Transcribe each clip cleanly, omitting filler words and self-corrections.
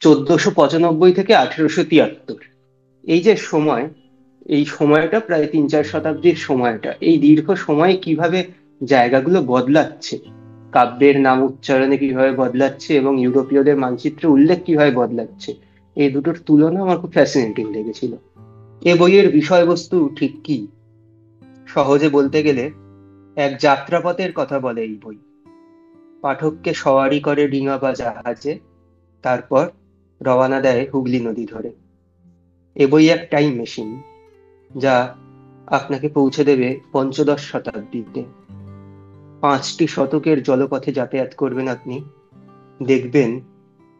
1495 থেকে 1873, এই যে সময়, এই সময়টা প্রায় 3-4 শতাব্দীর সময়টা, এই দীর্ঘ সময়ে কিভাবে জায়গাগুলো বদলাচ্ছে, কাব্যের নাম উচ্চারণে কিভাবে বদলাচ্ছে এবং ইউরোপীয়দের মানচিত্রে উল্লেখ কিভাবে বদলাচ্ছে, এই দুটোর তুলনা আমার খুব ফ্যাসিনেটিং লেগেছিল। এ বইয়ের বিষয়বস্তু ঠিক কি? সহজে বলতে গেলে এক যাত্রাপথের কথা বলে এই বই। পাঠককে সওয়ারি করে ডিঙা বা জাহাজে, তারপর রওনা দেয় হুগলি নদী ধরে। এ বই এক টাইম মেশিন, যা আপনাকে পৌঁছে দেবে পঞ্চদশ শতাব্দীতে। 5টি শতকের জলপথে যাতায়াত করবেন আপনি, দেখবেন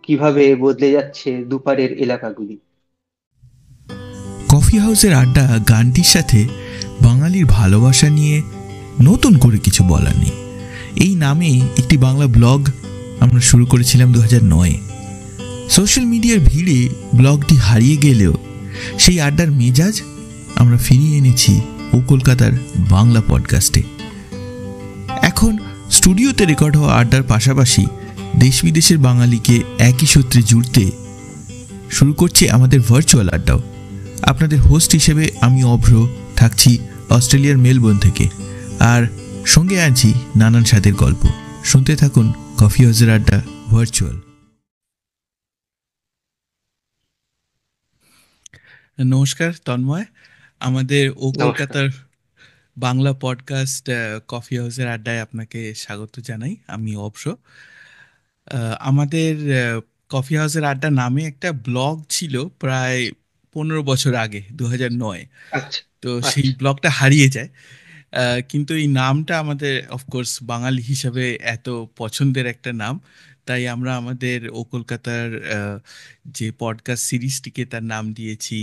কিভাবে বদলে যাচ্ছে দুপারের এলাকাগুলি। কফি হাউসের আড্ডা গানটির সাথে বাঙালির ভালোবাসা নিয়ে নতুন করে কিছু বলার নেই। এই নামে একটি বাংলা ব্লগ আমরা শুরু করেছিলাম 2009-এ। সোশ্যাল মিডিয়ার ভিড়ে ব্লগটি হারিয়ে গেলেও সেই আড্ডার মেজাজ আমরা ফিরিয়ে এনেছি ও কলকাতার বাংলা পডকাস্টে। এখন স্টুডিওতে রেকর্ড হওয়া আড্ডার পাশাপাশি দেশ বিদেশের বাঙালিকে একই সূত্রে জুড়তে শুরু করছে আমাদের ভার্চুয়াল আড্ডাও। আপনাদের হোস্ট হিসেবে আমি অভ্র থাকছি অস্ট্রেলিয়ার মেলবোর্ন থেকে, আর সঙ্গে আছি নানান স্বাদের গল্প। শুনতে থাকুন কফি হাউসের আড্ডা ভার্চুয়াল। নমস্কার তন্ময়, আমাদের ও নমস্কার। কলকাতার বাংলা পডকাস্ট কফি হাউসের আড্ডায় আপনাকে স্বাগত জানাই। আমি অভ্র। আমাদের কফি হাউসের আড্ডা নামে একটা ব্লগ ছিল প্রায় 15 বছর আগে, 2009। আচ্ছা। তো সেই আচ্ছা। ব্লগটা হারিয়ে যায়। কিন্তু এই নামটা আমাদের অফকোর্স বাঙালি হিসাবে এত পছন্দের একটা নাম, তাই আমরা আমাদের ও কলকাতার যে পডকাস্ট সিরিজটিকে তার নাম দিয়েছি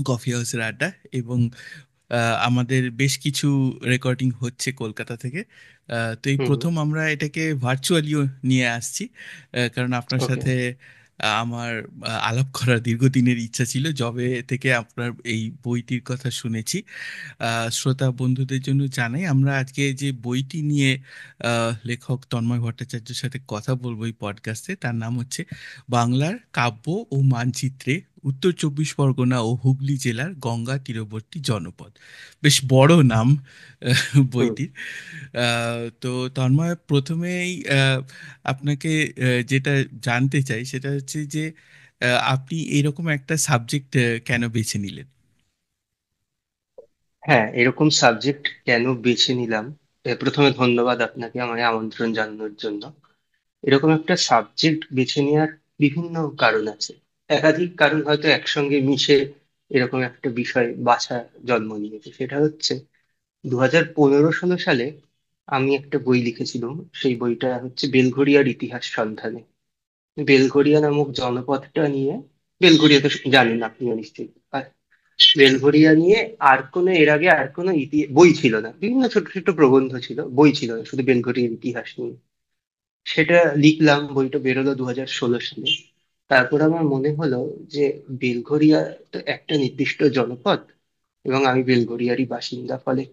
কফি হাউসের আড্ডা। এবং আমাদের বেশ কিছু রেকর্ডিং হচ্ছে কলকাতা থেকে। তো এই হুম। প্রথম আমরা এটাকে ভার্চুয়ালিও নিয়ে আসছি, কারণ আপনার ওকে। সাথে আমার আলাপ করার দীর্ঘদিনের ইচ্ছা ছিল, যবে থেকে আপনার এই বইটির কথা শুনেছি। শ্রোতা বন্ধুদের জন্য জানাই, আমরা আজকে যে বইটি নিয়ে লেখক তন্ময় ভট্টাচার্যের সাথে কথা বলবো এই পডকাস্টে, তার নাম হচ্ছে বাংলার কাব্য ও মানচিত্রে উত্তর চব্বিশ পরগনা ও হুগলি জেলার গঙ্গা তীরবর্তী জনপদ। বেশ বড় নাম হুম। বইটির। তো তন্ময়, প্রথমেই আপনাকে যেটা জানতে চাই সেটা হচ্ছে যে আপনি এরকম একটা সাবজেক্ট কেন বেছে নিলেন? হ্যাঁ, এরকম সাবজেক্ট কেন বেছে নিলাম, প্রথমে ধন্যবাদ আপনাকে আমায় আমন্ত্রণ জানানোর জন্য। এরকম একটা সাবজেক্ট বেছে নেওয়ার বিভিন্ন কারণ আছে। একাধিক কারণ হয়তো একসঙ্গে মিশে এরকম একটা বিষয় বাছা জন্ম নিয়েছে। সেটা হচ্ছে, 2015-16 সালে আমি একটা বই লিখেছিলাম। সেই বইটা হচ্ছে বেলঘড়িয়ার ইতিহাস সন্ধানে। বেলঘড়িয়া নামক জনপদটা নিয়ে, বেলঘড়িয়া তো জানেন আপনিও নিশ্চয়ই। আর বেলঘড়িয়া নিয়ে এর আগে আর কোনো বই ছিল না। বিভিন্ন ছোট ছোট প্রবন্ধ ছিল, বই ছিল না, শুধু বেলঘড়িয়ার ইতিহাস নিয়ে। সেটা লিখলাম, বইটা বেরোলো 2016 সালে। তারপর আমার মনে হলো যে বেলঘড়িয়া তো একটা নির্দিষ্ট জনপদ, এবং আমি বেলঘড়িয়ারই বাসিন্দা, ফলে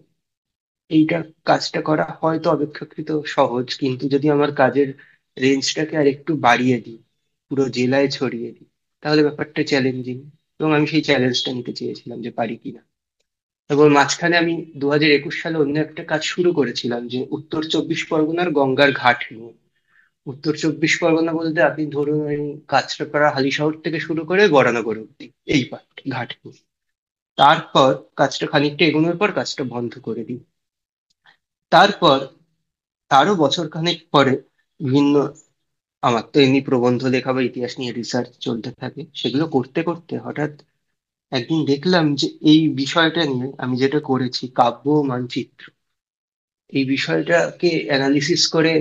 এইটা কাজটা করা হয়তো অপেক্ষাকৃত সহজ, কিন্তু যদি আমার কাজের রেঞ্জটাকে আর একটু বাড়িয়ে দিই, পুরো জেলায় ছড়িয়ে দিই, তাহলে ব্যাপারটা চ্যালেঞ্জিং। এবং আমি সেই চ্যালেঞ্জটা নিতে চেয়েছিলাম যে পারি কিনা। এবং মাঝখানে আমি 2021 সালে অন্য একটা কাজ শুরু করেছিলাম, যে উত্তর চব্বিশ পরগনার গঙ্গার ঘাট নিয়ে। উত্তর চব্বিশ পরগনা বলতে আপনি ধরুন ওই কাঁচরাপাড়া হালিশহর থেকে শুরু করে বরানগর অব্দি, এই ঘাট নিয়ে। তারপর কাজটা খানিকটা এগোনোর পর কাজটা বন্ধ করে দিই। তারপর তারও বছর খানেক পরে বিভিন্ন, আমার তো এমনি প্রবন্ধ লেখা বা ইতিহাস নিয়ে রিসার্চ চলতে থাকে, সেগুলো করতে করতে হঠাৎ একদিন দেখলাম যে এই বিষয়টা নিয়ে আমি যেটা করেছি, কাব্য ও মানচিত্র, এই বিষয়টাকে অ্যানালিসিস করে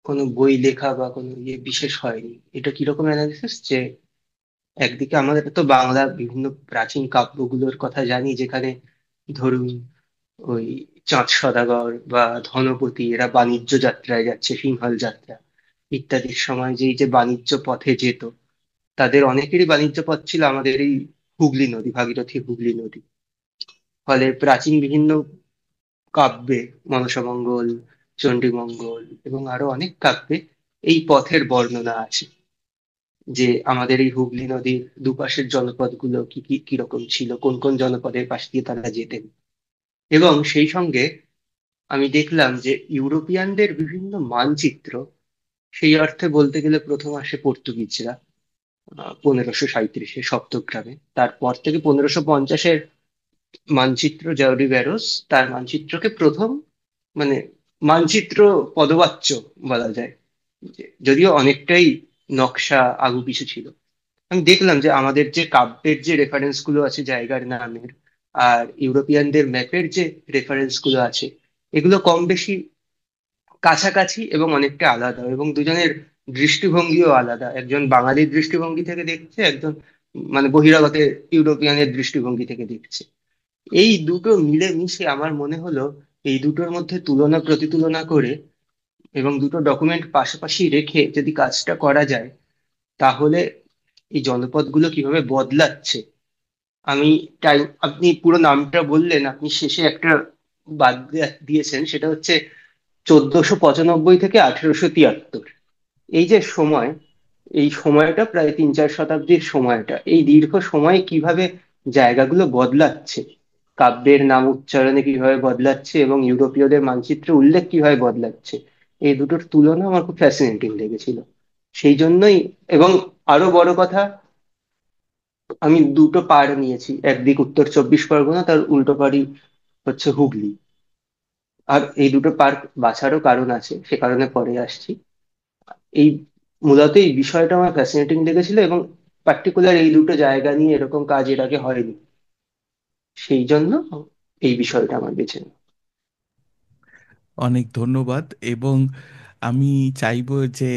কোনো বই লেখা বা কোনো বিশেষ হয়নি। এটা কিরকম অ্যানালিসিস, যে একদিকে আমাদের তো বাংলা বিভিন্ন প্রাচীন কাব্যগুলোর কথা জানি, যেখানে ধরুন ওই চাঁদ সদাগর বা ধনপতি এরা বাণিজ্য যাত্রায় যাচ্ছে, সিংহল যাত্রা ইত্যাদির সময় যেই যে বাণিজ্য পথে যেত, তাদের অনেকেরই বাণিজ্য পথ ছিল আমাদের এই হুগলি নদী, ভাগীরথী হুগলি নদী। ফলে প্রাচীন বিভিন্ন কাব্যে, মনসামঙ্গল, চণ্ডীমঙ্গল এবং আরো অনেক কাব্যে এই পথের বর্ণনা আছে। যে আমাদের এই হুগলি নদীর দুপাশের জনপদগুলো কি কি কিরকম ছিল, কোন কোন জনপদের পাশ দিয়ে তারা যেতেন। এবং সেই সঙ্গে আমি দেখলাম যে ইউরোপিয়ানদের বিভিন্ন মানচিত্র, সেই অর্থে বলতে গেলে প্রথম আসে পর্তুগিজরা 1537-এ সপ্তগ্রামে। তারপর থেকে 1550-এর মানচিত্র জাউরি বেরোস তার মানচিত্রকে প্রথম, মানে মানচিত্র পদবাচ্য বলা যায়, যদিও অনেকটাই নকশা আগু পিছু ছিল। আমি দেখলাম যে আমাদের যে কাব্যের যে রেফারেন্স গুলো আছে জায়গার নামের, আর ইউরোপিয়ানদের ম্যাপের যে রেফারেন্স গুলো আছে, এগুলো কম বেশি কাছাকাছি এবং অনেকটা আলাদা, এবং দুজনের দৃষ্টিভঙ্গিও আলাদা। একজন বাঙালির দৃষ্টিভঙ্গি থেকে দেখছে, একজন মানে বহিরাগতের ইউরোপিয়ানের দৃষ্টিভঙ্গি থেকে দেখছে। এই দুটো মিলে মিশে আমার মনে হলো এই দুটোর মধ্যে তুলনা প্রতিতুলনা করে এবং দুটো ডকুমেন্ট পাশাপাশি রেখে যদি কাজটা করা যায়, তাহলে এই জনপদগুলো কিভাবে বদলাচ্ছে। আমি টাইম, আপনি পুরো নামটা বললেন, আপনি শেষে একটা বাদ দিয়েছেন, সেটা হচ্ছে 1495 থেকে 1873। এই যে সময়, এই সময়টা প্রায় 3-4 শতাব্দীর সময়টা, এই দীর্ঘ সময় কিভাবে জায়গাগুলো বদলাচ্ছে, কাব্যের নাম উচ্চারণে কিভাবে বদলাচ্ছে এবং ইউরোপীয়দের মানচিত্রে উল্লেখ কিভাবে বদলাচ্ছে, এই দুটোর তুলনা আমার খুব ফ্যাসিনেটিং লেগেছিল। সেই জন্যই, এবং আরো বড় কথা, আমি দুটো পাড় নিয়েছি, একদিক উত্তর চব্বিশ পরগনা, তার উল্টো পাড়ই হচ্ছে হুগলি। আর এই দুটো পার্ক বাছারও কারণ আছে, সে কারণে পরে আসছি। এই মূলত এই বিষয়টা আমার ফ্যাসিনেটিং লেগেছিল, এবং পার্টিকুলার এই দুটো জায়গা নিয়ে এরকম কাজ এর আগে হয়নি, সেই জন্য এই বিষয়টা আমার বেছে নেওয়া। অনেক ধন্যবাদ। এবং আমি চাইবো যে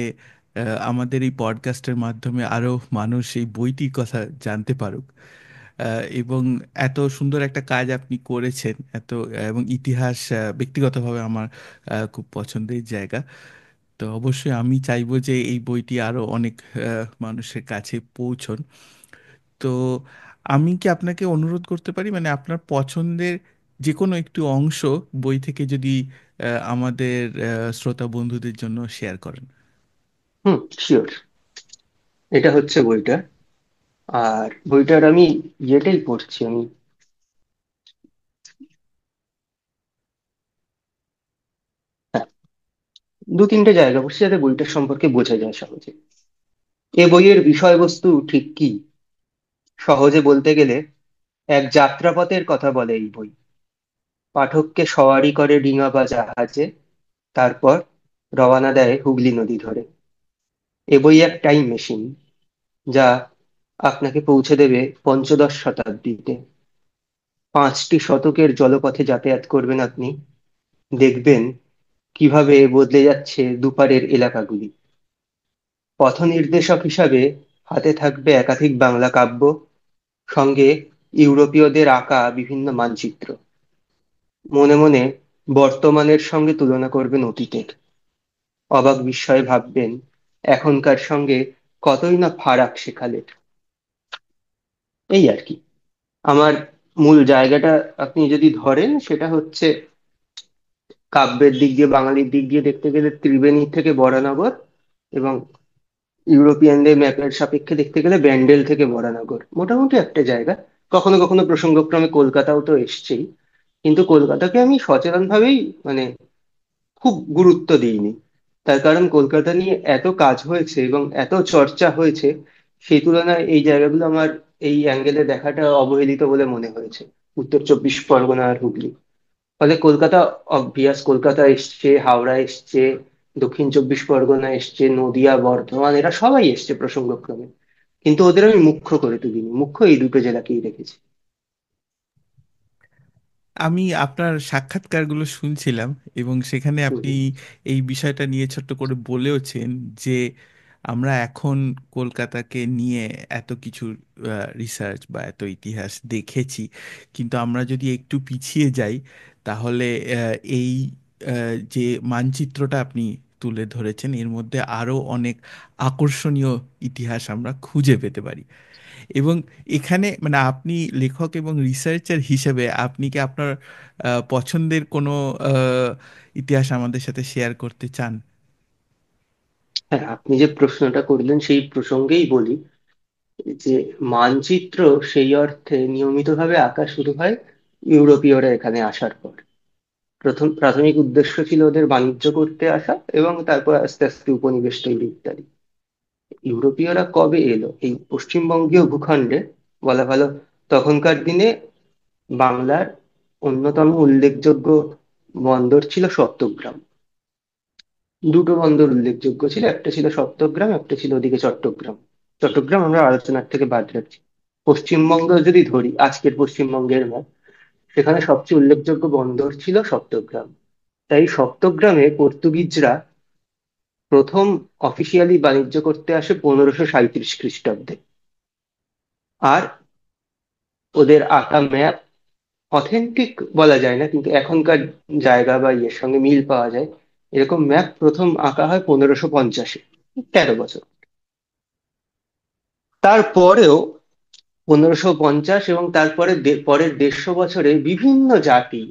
আমাদের এই পডকাস্টের মাধ্যমে আরো মানুষ এই বইটির কথা জানতে পারুক। এবং এত সুন্দর একটা কাজ আপনি করেছেন, এবং ইতিহাস ব্যক্তিগতভাবে আমার খুব পছন্দের জায়গা। তো অবশ্যই আমি চাইবো যে এই বইটি আরো অনেক মানুষের কাছে পৌঁছন। তো আমি কি আপনাকে অনুরোধ করতে পারি, মানে আপনার পছন্দের যে কোনো একটু অংশ বই থেকে যদি আমাদের শ্রোতা বন্ধুদের জন্য শেয়ার করেন? হুম, শিওর। এটা হচ্ছে বইটা, আর বইটার আমি ইয়েটাই পড়ছি আমি। হ্যাঁ, 2-3টে জায়গা পড়ছি যাতে বইটার সম্পর্কে বোঝা যায় সহজে। এ বইয়ের বিষয়বস্তু ঠিক কি? সহজে বলতে গেলে এক যাত্রাপথের কথা বলে এই বই। পাঠককে সওয়ারি করে ডিঙা বা জাহাজে, তারপর রওনা দেয় হুগলি নদী ধরে। এ বই এক টাইম মেশিন, যা আপনাকে পৌঁছে দেবে পঞ্চদশ শতাব্দীতে। 5টি শতকের জলপথে যাতায়াত করবেন আপনি, দেখবেন কিভাবে বদলে যাচ্ছে দুপারের এলাকাগুলি। পথ নির্দেশক হিসাবে হাতে থাকবে একাধিক বাংলা কাব্য, সঙ্গে ইউরোপীয়দের আঁকা বিভিন্ন মানচিত্র। মনে মনে বর্তমানের সঙ্গে তুলনা করবেন অতীতের। অবাক বিস্ময়ে ভাববেন এখনকার সঙ্গে কতই না ফারাক সেকালের। এই আর কি আমার মূল জায়গাটা। আপনি যদি ধরেন, সেটা হচ্ছে কাব্যের দিক দিয়ে, বাঙালির দিক দিয়ে দেখতে গেলে ত্রিবেণী থেকে বরানগর, এবং ইউরোপিয়ানদের ম্যাপের সাপেক্ষে দেখতে গেলে ব্যান্ডেল থেকে বরানগর, মোটামুটি একটা জায়গা। কখনো কখনো প্রসঙ্গক্রমে কলকাতাও তো এসছেই, কিন্তু কলকাতাকে আমি সচেতন ভাবেই, মানে খুব গুরুত্ব দিইনি। তার কারণ কলকাতা নিয়ে এত কাজ হয়েছে এবং এত চর্চা হয়েছে, সেই তুলনায় এই জায়গাগুলো আমার এই অ্যাঙ্গেলে দেখাটা অবহেলিত বলে মনে হয়েছে। উত্তর চব্বিশ পরগনা আর হুগলি, ফলে কলকাতা অবভিয়াস, কলকাতা এসছে, হাওড়া এসছে, দক্ষিণ চব্বিশ পরগনা এসছে, নদিয়া, বর্ধমান, এরা সবাই এসছে প্রসঙ্গক্রমে। কিন্তু ওদের আমি মুখ্য করে তুলিনি, মুখ্য এই দুটো জেলাকেই রেখেছি। আমি আপনার সাক্ষাৎকারগুলো শুনছিলাম, এবং সেখানে হুম, আপনি এই বিষয়টা নিয়ে ছোট্ট করে বলেওছেন যে আমরা এখন কলকাতাকে নিয়ে এত কিছু রিসার্চ বা এত ইতিহাস দেখেছি, কিন্তু আমরা যদি একটু পিছিয়ে যাই তাহলে এই যে মানচিত্রটা আপনি তুলে ধরেছেন এর মধ্যে আরও অনেক আকর্ষণীয় ইতিহাস আমরা খুঁজে পেতে পারি। এবং এখানে মানে আপনি লেখক এবং রিসার্চার হিসেবে আপনি কি আপনার পছন্দের কোনো ইতিহাস আমাদের সাথে শেয়ার করতে চান? হ্যাঁ, আপনি যে প্রশ্নটা করলেন সেই প্রসঙ্গেই বলি যে মানচিত্র সেই অর্থে নিয়মিতভাবে আঁকা শুরু হয় ইউরোপীয়রা এখানে আসার পর। প্রথম প্রাথমিক উদ্দেশ্য ছিল ওদের বাণিজ্য করতে আসা, এবং তারপর আস্তে আস্তে উপনিবেশ তৈরি ইত্যাদি। ইউরোপীয়রা কবে এলো এই পশ্চিমবঙ্গীয় ভূখণ্ডে বলা ভালো, তখনকার দিনে বাংলার অন্যতম উল্লেখযোগ্য বন্দর ছিল সপ্তগ্রাম। দুটো বন্দর উল্লেখযোগ্য ছিল, একটা ছিল সপ্তগ্রাম, একটা ছিল ওদিকে চট্টগ্রাম। চট্টগ্রাম আমরা আলোচনার থেকে বাদ রাখছি। পশ্চিমবঙ্গ যদি ধরি, আজকের পশ্চিমবঙ্গের map, সেখানে সবচেয়ে উল্লেখযোগ্য বন্দর ছিল সপ্তগ্রাম। তাই সপ্তগ্রামে পর্তুগিজরা প্রথম অফিসিয়ালি বাণিজ্য করতে আসে 1537 খ্রিস্টাব্দে। আর ওদের আঁকা ম্যাপ অথেন্টিক বলা যায় না, কিন্তু এখনকার জায়গা বা ইয়ের সঙ্গে মিল পাওয়া যায়। এরকম ম্যাপ প্রথম আঁকা হয় 1550-এ, 13 বছর। তারপরেও 1550 এবং তারপরে পরের 150 বছরে বিভিন্ন জাতি,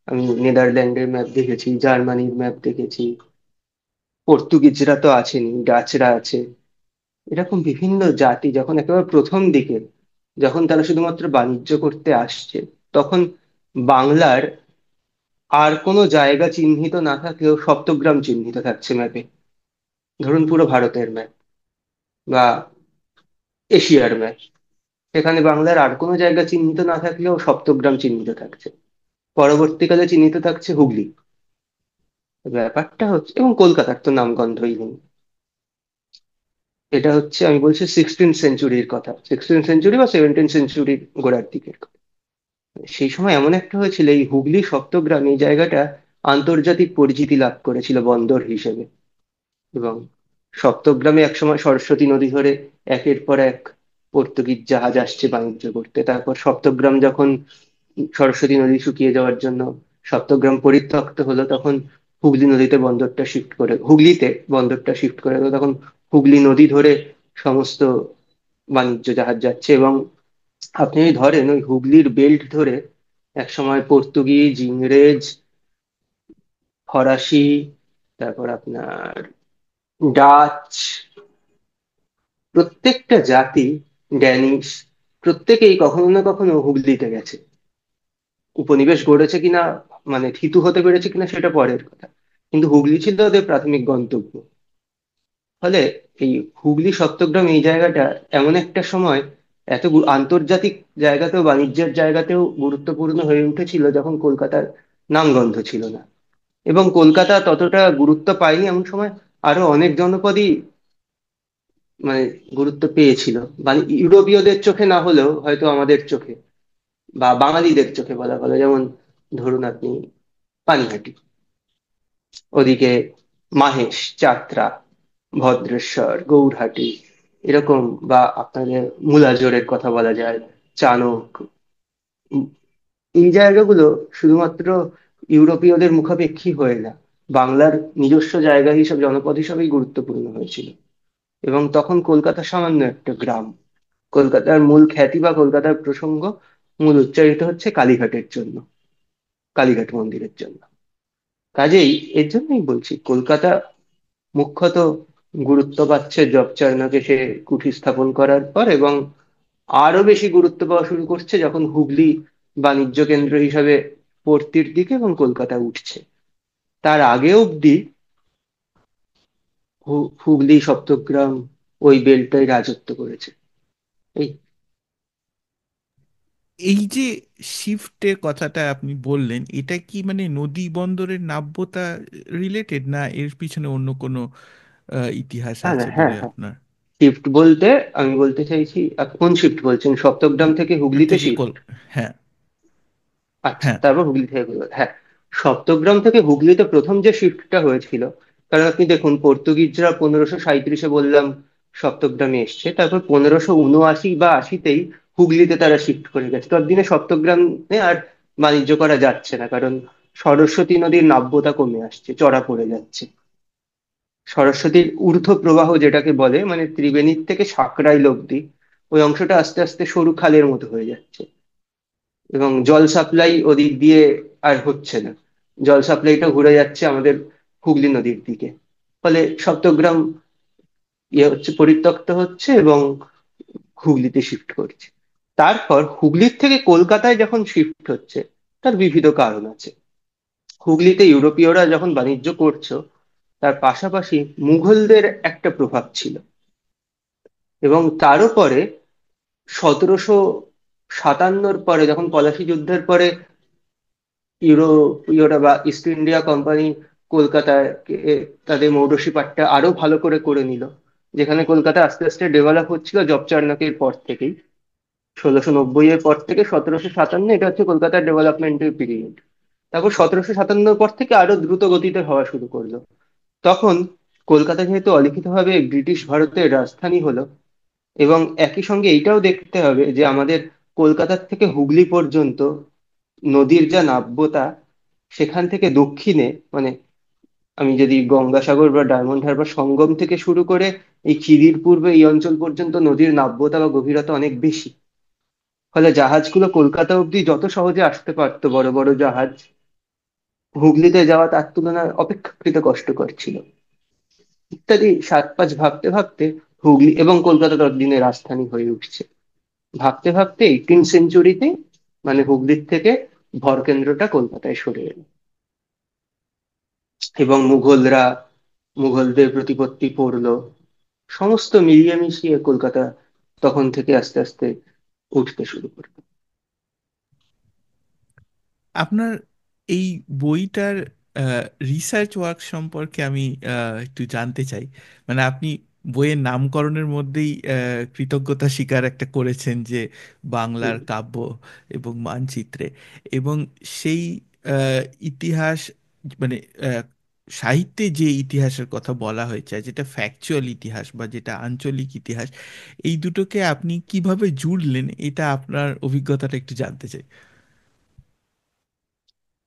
আমি নেদারল্যান্ডের ম্যাপ দেখেছি, জার্মানির ম্যাপ দেখেছি, পর্তুগিজরা তো আছেনই, ডাচরা আছে। এরকম বিভিন্ন জাতি যখন একেবারে প্রথম দিকে, যখন তারা শুধুমাত্র বাণিজ্য করতে আসছে, তখন বাংলার আর কোনো জায়গা চিহ্নিত না থাকলেও সপ্তগ্রাম চিহ্নিত থাকছে ম্যাপে। ধরুন পুরো ভারতের ম্যাপ বা এশিয়ার ম্যাপ, সেখানে বাংলার আর কোনো জায়গা চিহ্নিত না থাকলেও সপ্তগ্রাম চিহ্নিত থাকছে। পরবর্তীকালে চিহ্নিত থাকছে হুগলি। ব্যাপারটা হচ্ছে, এবং কলকাতার তো নামগন্ধই নেই। এটা হচ্ছে, আমি বলছি 16th সেঞ্চুরির কথা, 16th সেঞ্চুরি বা 17th সেঞ্চুরির গোড়ার দিকের কথা। সেই সময় এমন একটা হয়েছিল, এই হুগলি সপ্তগ্রাম এই জায়গাটা আন্তর্জাতিক পরিচিতি লাভ করেছিল বন্দর হিসেবে। এবং সপ্তগ্রামে একসময় সরস্বতী নদী ধরে একের পর এক পর্তুগিজ জাহাজ আসছে বাণিজ্য করতে। তারপর সপ্তগ্রাম যখন সরস্বতী নদী শুকিয়ে যাওয়ার জন্য সপ্তগ্রাম পরিত্যক্ত হলো, তখন হুগলিতে বন্দরটা শিফট করে হলো। তখন হুগলি নদী ধরে সমস্ত বাণিজ্য জাহাজ যাচ্ছে। এবং আপনি যদি ধরেন ওই হুগলির বেল্ট ধরে একসময় পর্তুগিজ, ইংরেজ, ফরাসি, তারপর আপনার ডাচ, প্রত্যেকটা জাতি, ড্যানিশ, প্রত্যেকেই কখনো না কখনো হুগলিতে গেছে। উপনিবেশ গড়েছে কিনা, মানে থিতু হতে পেরেছে কিনা সেটা পরের কথা, কিন্তু হুগলি ছিল ওদের প্রাথমিক গন্তব্য। ফলে এই হুগলি সপ্তগ্রাম এই জায়গাটা এমন একটা সময় আন্তর্জাতিক জায়গাতেও, বাণিজ্যের জায়গাতেও গুরুত্বপূর্ণ হয়ে উঠেছিল, যখন কলকাতার নামগন্ধ ছিল না। এবং কলকাতা ততটা গুরুত্ব পায়নি এমন সময় আরো অনেক জনপদই মানে গুরুত্ব পেয়েছিল। মানে ইউরোপীয়দের চোখে না হলেও হয়তো আমাদের চোখে বা বাঙালিদের চোখে বলা ভালো। যেমন ধরুন আপনি পানিহাটি, ওদিকে মাহেশ, চাতরা, ভদ্রেশ্বর, গৌরহাটি, এরকম, বা আপনাদের মুলাজোরের কথা বলা যায়, চানক। উম, এই জায়গাগুলো শুধুমাত্র ইউরোপীয়দের মুখাপেক্ষী হয়ে না, বাংলার নিজস্ব জায়গা হিসেবে, জনপদ হিসেবেই গুরুত্বপূর্ণ হয়েছিল। এবং তখন কলকাতা সামান্য একটা গ্রাম। কলকাতার মূল খ্যাতি বা কলকাতার প্রসঙ্গ মূল উচ্চারিত হচ্ছে কালীঘাটের জন্য, কালীঘাট মন্দিরের জন্য। কাজেই এর জন্যই বলছি কলকাতা মুখ্যত গুরুত্ব পাচ্ছে জবচার্নকে সে কুঠি স্থাপন করার পর, এবং আরো বেশি গুরুত্ব পাওয়া শুরু করছে যখন হুগলি বাণিজ্য কেন্দ্র হিসাবে পড়তির দিকে এবং কলকাতা উঠছে। তার আগে অব্দি হুগলি সপ্তগ্রাম ওই বেল্টটাই রাজত্ব করেছে। এই এই যে শিফটের কথাটা আপনি বললেন, এটা কি মানে নদী বন্দরের নাব্যতা রিলেটেড, না এর পিছনে অন্য কোনো ইতিহাস হ্যাঁ, আছে হ্যাঁ, বলে হ্যাঁ, আপনার? শিফট বলতে আমি বলতে চাইছি, কোন শিফট বলছেন, সপ্তগ্রাম থেকে হুগলিতে থেকে শিফট? হ্যাঁ, আচ্ছা, হ্যাঁ। তারপর হুগলি থেকে কলকাতা, হ্যাঁ। সপ্তগ্রাম থেকে হুগলিতে প্রথম যে শিফটটা হয়েছিল, কারণ আপনি দেখুন পর্তুগিজরা 1537-এ বললাম সপ্তগ্রামে এসছে, তারপর 1579 বা 80-তেই হুগলিতে তারা শিফট করে গেছে। ততদিনে সপ্তগ্রামে আর বাণিজ্য করা যাচ্ছে না, কারণ সরস্বতী নদীর নাব্যতা কমে আসছে, চড়া পড়ে যাচ্ছে। সরস্বতীর ঊর্ধ্ব প্রবাহ যেটাকে বলে, মানে ত্রিবেণীর থেকে সাকরাইল অব্দি, ওই অংশটা আস্তে আস্তে সরু খালের মতো হয়ে যাচ্ছে। এবং জল সাপ্লাই ওদিক দিয়ে আর হচ্ছে না। জল সাপ্লাইটা ঘুরে যাচ্ছে আমাদের হুগলি নদীর দিকে। ফলে সপ্তগ্রাম হচ্ছে, পরিত্যক্ত হচ্ছে এবং হুগলিতে শিফট করছে। তারপর হুগলির থেকে কলকাতায় যখন শিফট হচ্ছে, তার বিবিধ কারণ আছে। হুগলিতে ইউরোপীয়রা যখন বাণিজ্য করছো, তার পাশাপাশি মুঘলদের একটা প্রভাব ছিল। এবং তারও পরে 1757 পরে, যখন পলাশী যুদ্ধের পরে ইউরোপীয়রা বা ইস্ট ইন্ডিয়া কোম্পানি কলকাতায় তাদের মৌরসি পাট্টা আরো ভালো করে করে নিল, যেখানে কলকাতা আস্তে আস্তে ডেভেলপ হচ্ছিল জব চার্নকের পর থেকেই। 1690 এর পর থেকে 1757, এটা হচ্ছে কলকাতার ডেভেলপমেন্টের পিরিয়ড। তারপর 1757 পর থেকে আরো দ্রুত গতিতে হওয়া শুরু করলো। তখন কলকাতা যেহেতু অলিখিতভাবে ব্রিটিশ ভারতের রাজধানী হলো, এবং একই সঙ্গে এইটাও দেখতে হবে যে আমাদের কলকাতার থেকে হুগলি পর্যন্ত নদীর যা নাব্যতা, সেখান থেকে দক্ষিণে, মানে আমি যদি গঙ্গাসাগর বা ডায়মন্ড হারবার সঙ্গম থেকে শুরু করে এই খিদির পূর্বে এই অঞ্চল পর্যন্ত নদীর নাব্যতা বা গভীরতা অনেক বেশি। ফলে জাহাজগুলো কলকাতা অব্দি যত সহজে আসতে পারতো, বড় বড় জাহাজ, হুগলিতে যাওয়া তার তুলনায় অপেক্ষাকৃত কষ্টকর ছিল। ইত্যাদি সাত পাঁচ ভাবতে ভাবতে হুগলি এবং কলকাতা ততদিনে রাজধানী হয়ে উঠছে। ভাবতে ভাবতে 18th সেঞ্চুরিতে, মানে হুগলির থেকে ভরকেন্দ্রটা কলকাতায় সরে এলো, এবং মুঘলদের প্রতিপত্তি পড়লো। সমস্ত মিলিয়ে মিশিয়ে কলকাতা তখন থেকে আস্তে আস্তে উঠতে শুরু করলো। আপনার এই বইটার রিসার্চ ওয়ার্ক সম্পর্কে আমি একটু জানতে চাই। মানে আপনি বইয়ের নামকরণের মধ্যেই কৃতজ্ঞতা স্বীকার একটা করেছেন যে হুম। বাংলার কাব্য এবং মানচিত্রে, এবং সেই আহ, ইতিহাস, মানে আহ, সাহিত্যে যে ইতিহাসের কথা বলা হয়েছে, যেটা ফ্যাকচুয়াল ইতিহাস বা যেটা আঞ্চলিক ইতিহাস, এই দুটোকে আপনি কিভাবে জুড়লেন, এটা আপনার অভিজ্ঞতাটা একটু জানতে চাই।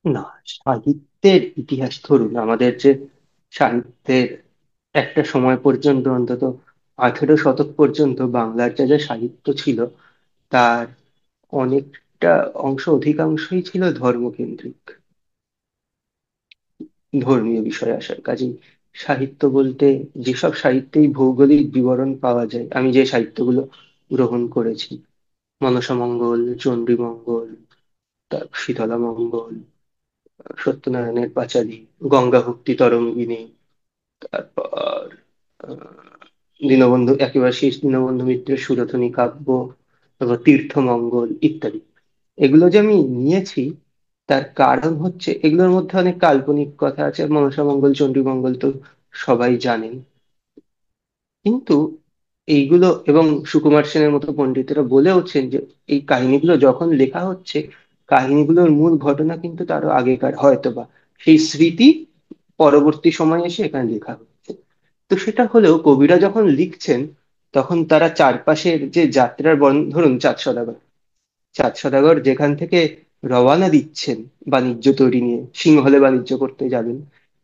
না, সাহিত্যের ইতিহাস ধরুন, আমাদের যে সাহিত্যের একটা সময় পর্যন্ত, অন্তত 18 শতক পর্যন্ত বাংলার যা যা সাহিত্য ছিল, তার অনেকটা অংশ, অধিকাংশই ছিল ধর্মকেন্দ্রিক, ধর্মীয় বিষয় আসার কাজেই। সাহিত্য বলতে যেসব সাহিত্যেই ভৌগোলিক বিবরণ পাওয়া যায়, আমি যে সাহিত্যগুলো গ্রহণ করেছি, মনসামঙ্গল, চণ্ডীমঙ্গল, তার শীতলামঙ্গল, সত্যনারায়ণের পাঁচালী, গঙ্গাভক্তি তরঙ্গিনী, তারপর দীনবন্ধু, একেবারে শেষ দীনবন্ধু মিত্রের সুরধনী কাব্য, তারপর তীর্থমঙ্গল ইত্যাদি, এগুলো যে আমি নিয়েছি, তার কারণ হচ্ছে এগুলোর মধ্যে অনেক কাল্পনিক কথা আছে। মনসামঙ্গল, চণ্ডীমঙ্গল তো সবাই জানেন, কিন্তু এইগুলো, এবং সুকুমার সেনের মতো পণ্ডিতেরা বলেওছেন যে এই কাহিনীগুলো যখন লেখা হচ্ছে, কাহিনীগুলোর মূল ঘটনা কিন্তু তারও আগেকার, হয়তোবা সেই স্মৃতি পরবর্তী সময়ে এসে এখানে লেখা হচ্ছে। তো সেটা হলেও কবিরা যখন লিখছেন, তখন তারা চারপাশের যে যাত্রার বর্ণনা, ধরুন চাঁদ সদাগর, চাঁদ সদাগর যেখান থেকে রওয়ানা দিচ্ছেন বাণিজ্য তৈরি নিয়ে, সিংহলে বাণিজ্য করতে যাবেন,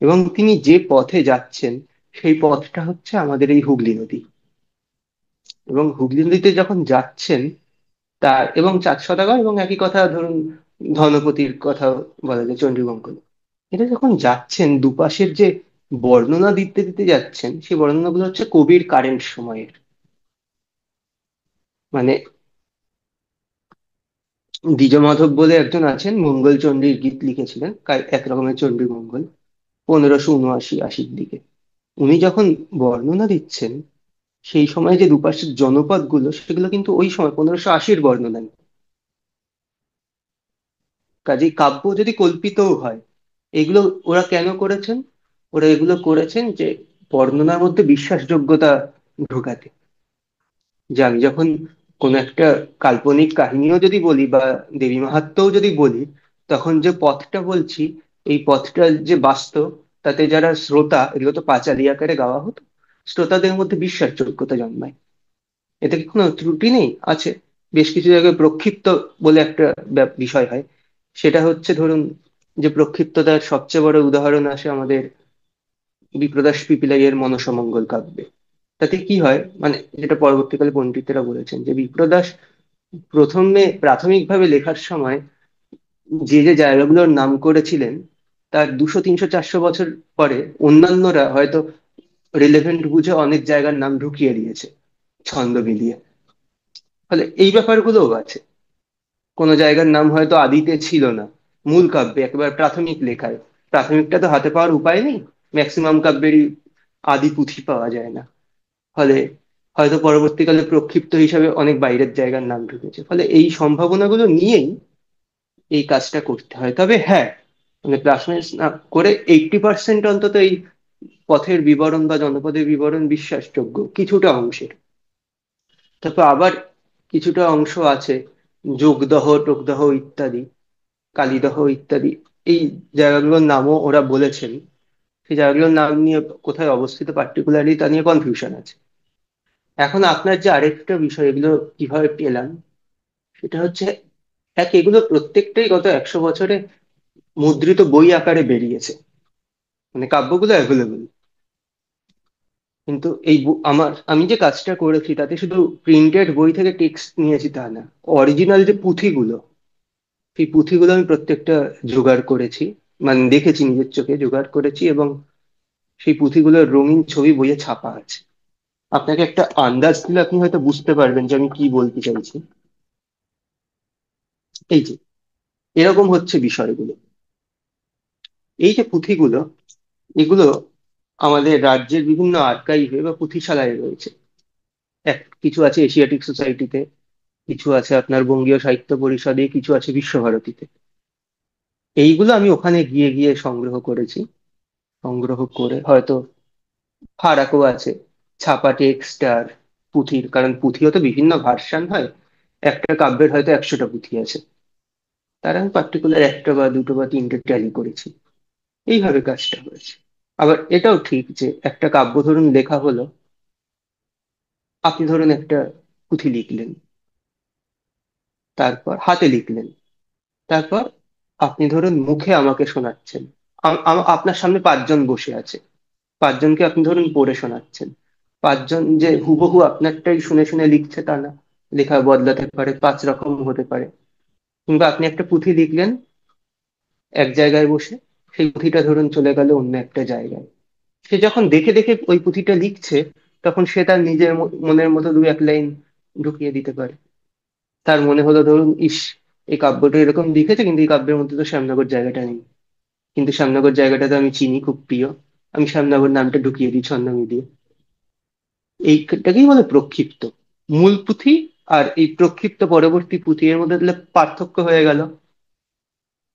এবং তিনি যে পথে যাচ্ছেন, সেই পথটা হচ্ছে আমাদের এই হুগলি নদী। এবং হুগলি নদীতে যখন যাচ্ছেন, তার এবং চাঁদ সদাগর, এবং একই কথা ধরুন ধনপতির কথা বলা যায়, চণ্ডীমঙ্গল, এটা যখন যাচ্ছেন, দুপাশের যে বর্ণনা দিতে দিতে যাচ্ছেন, সেই বর্ণনাগুলো হচ্ছে কবির কারেন্ট সময়ের। মানে দ্বিজমাধব বলে একজন আছেন, মঙ্গল চণ্ডীর গীত লিখেছিলেন, এক রকমের চণ্ডী মঙ্গল, 1579-80-এর দিকে। উনি যখন বর্ণনা দিচ্ছেন, সেই সময় যে দুপাশের জনপদ গুলো, সেগুলো কিন্তু ওই সময় 1580-র বর্ণনা। কাজেই কাব্য যদি কল্পিতও হয়, এগুলো ওরা কেন করেছেন? ওরা এগুলো করেছেন যে বর্ণনার মধ্যে বিশ্বাসযোগ্যতা ঢোকাতে। যে আমি যখন কোন একটা কাল্পনিক কাহিনীও যদি বলি বা দেবী মাহাত্ম্যও যদি বলি, তখন যে পথটা বলছি, এই পথটা যে বাস্তব, তাতে যারা শ্রোতা, এগুলো তো পাঁচালী আকারে গাওয়া হতো, শ্রোতাদের মধ্যে বিশ্বাসযোগ্যতা জন্মায়। এতে কি কোনো ত্রুটি নেই? আছে। বেশ কিছু জায়গায় প্রক্ষিপ্ত বলে একটা বিষয় হয়। সেটা হচ্ছে, ধরুন, যে প্রক্ষিপ্ততার সবচেয়ে বড় উদাহরণ আসে আমাদের বিপ্রদাস পিপিলাইয়ের মনসামঙ্গল কাব্যে। তাতে কি হয়, মানে যেটা পরবর্তীকালে পণ্ডিতেরা বলেছেন, যে বিপ্রদাস প্রথমে প্রাথমিকভাবে লেখার সময় যে যে জায়গাগুলোর নাম করেছিলেন, তার 200 300 400 বছর পরে অন্যান্যরা হয়তো রিলেভেন্ট বুঝে অনেক জায়গার নাম ঢুকিয়ে দিয়েছে ছন্দ মিলিয়ে। ফলে এই ব্যাপারগুলোও আছে। কোনো জায়গার নাম হয়তো আদিতে ছিল না, মূল কাব্যে একেবারে প্রাথমিক লেখায়। প্রাথমিকটা তো হাতে পাওয়ার উপায় নেই, ম্যাক্সিমাম কাব্যেরই আদি পুঁথি পাওয়া যায় না। ফলে হয়তো পরবর্তীকালে প্রক্ষিপ্ত হিসাবে অনেক বাইরের জায়গার নাম ঢুকেছে। ফলে এই সম্ভাবনাগুলো নিয়েই এই কাজটা করতে হয়। তবে হ্যাঁ, মানে প্লাস মাইনাস না করে 80% অন্তত এই পথের বিবরণ বা জনপদের বিবরণ বিশ্বাসযোগ্য কিছুটা অংশের। তারপর আবার কিছুটা অংশ আছে, যোগদহ টোকদহ ইত্যাদি, কালিদহ ইত্যাদি, এই জায়গাগুলোর নামও ওরা বলেছেন। সেই জায়গাগুলোর নাম নিয়ে কোথায় অবস্থিত পার্টিকুলারলি তা নিয়ে কনফিউশন আছে। এখন আপনার যে আরেকটা বিষয়, এগুলো কিভাবে পেলাম, সেটা হচ্ছে এক, এগুলো প্রত্যেকটাই গত 100 বছরে মুদ্রিত বই আকারে বেরিয়েছে, মানে কাব্যগুলো অ্যাভেলেবল। কিন্তু আমি যে কাজটা করেছি তাতে শুধু প্রিন্টেড বই থেকে টেক্সট নিয়েছি তা না, অরিজিনাল যে পুঁথিগুলো, সেই পুঁথিগুলো আমি প্রত্যেকটা জোগাড় করেছি, মানে দেখেছি নিজের চোখে জোগাড় করেছি, এবং সেই পুঁথিগুলোর রঙিন ছবি বইয়ে ছাপা আছে। আপনাকে একটা আন্দাজ দিলে আপনি হয়তো বুঝতে পারবেন যে আমি কি বলতে চাইছি। এই যে এরকম হচ্ছে বিষয়গুলো। এই যে পুঁথিগুলো, এগুলো আমাদের রাজ্যের বিভিন্ন আর্কাইভে বা পুঁথিশালায় রয়েছে। কিছু আছে এশিয়াটিক সোসাইটিতে, কিছু আছে আপনার বঙ্গীয় সাহিত্য পরিষদে, কিছু আছে বিশ্বভারতীতে। এইগুলো আমি ওখানে গিয়ে গিয়ে সংগ্রহ করেছি। সংগ্রহ করে হয়তো ফারাকও আছে ছাপা টেক্সট আর পুঁথির, কারণ পুঁথিও তো বিভিন্ন ভার্সান হয়। একটা কাব্যের হয়তো 100টা পুঁথি আছে, তার আমি পার্টিকুলার একটা বা দুটো বা তিনটে ট্যালি করেছি। এইভাবে কাজটা হয়েছে। আবার এটাও ঠিক যে একটা কাব্য ধরুন লেখা হলো, আপনি ধরুন একটা পুঁথি লিখলেন, তারপর হাতে লিখলেন, তারপর আপনি ধরুন মুখে আমাকে শোনাচ্ছেন। আপনার সামনে 5 জন বসে আছে, 5 জনকে আপনি ধরুন পড়ে শোনাচ্ছেন। 5 জন যে হুবহু আপনারটাই শুনে শুনে লিখছে তা না, লেখা বদলাতে পারে, 5 রকম হতে পারে। কিংবা আপনি একটা পুঁথি লিখলেন এক জায়গায় বসে, সেই পুঁথিটা ধরুন চলে গেল অন্য একটা জায়গায়। সে যখন দেখে দেখে ওই পুঁথিটা লিখছে, তখন সে তার নিজের মনের মতো দু এক লাইন ঢুকিয়ে দিতে পারে। তার মনে হলো ধরুন, ইস, এই কাব্যটা এরকম লিখেছে কিন্তু এই কাব্যের মধ্যে তো শ্যামনগর জায়গাটা নেই, কিন্তু শ্যামনগর জায়গাটা তো আমি চিনি, খুব প্রিয়, আমি শ্যামনগর নামটা ঢুকিয়ে দিই ছন্দ মিলিয়ে। এইটাকেই বলে প্রক্ষিপ্ত। মূল পুঁথি আর এই প্রক্ষিপ্ত পরবর্তী পুঁথি এর মধ্যে তাহলে পার্থক্য হয়ে গেল।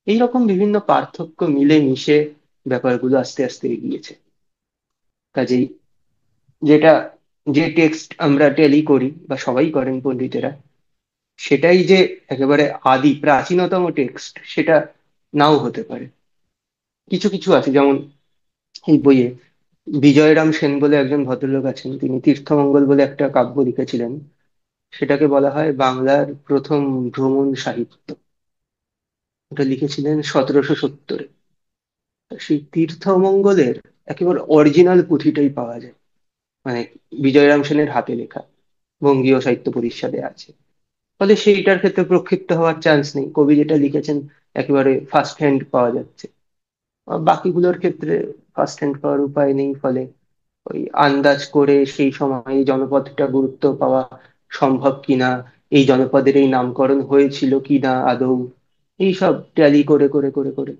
এইরকম বিভিন্ন পার্থক্য মিলে মিশে ব্যাপারগুলো আস্তে আস্তে এগিয়েছে। কাজেই যেটা, যে টেক্সট আমরা টেলি করি বা সবাই করেন পণ্ডিতেরা, সেটাই যে একেবারে আদি প্রাচীনতম টেক্সট সেটা নাও হতে পারে। কিছু কিছু আছে, যেমন এই বইয়ে বিজয়রাম সেন বলে একজন ভদ্রলোক আছেন, তিনি তীর্থমঙ্গল বলে একটা কাব্য লিখেছিলেন। সেটাকে বলা হয় বাংলার প্রথম ভ্রমণ সাহিত্য। ওটা লিখেছিলেন 1770-এ। সেই তীর্থমঙ্গলের একেবারে অরিজিনাল পুঁথিটাই পাওয়া যায়, মানে বিজয়রাম সেনের হাতে লেখা, বঙ্গীয় সাহিত্য পরিষদে আছে। ফলে সেইটার ক্ষেত্রে প্রক্ষিপ্ত হওয়ার চান্স নেই, কবি যেটা লিখেছেন একেবারে ফার্স্ট হ্যান্ড পাওয়া যাচ্ছে। আর বাকিগুলোর ক্ষেত্রে ফার্স্ট হ্যান্ড পাওয়ার উপায় নেই। ফলে ওই আন্দাজ করে সেই সময় এই জনপদটা গুরুত্ব পাওয়া সম্ভব কিনা, এই জনপদের এই নামকরণ হয়েছিল কিনা আদৌ, এইসব ট্যালি করে করে করে করে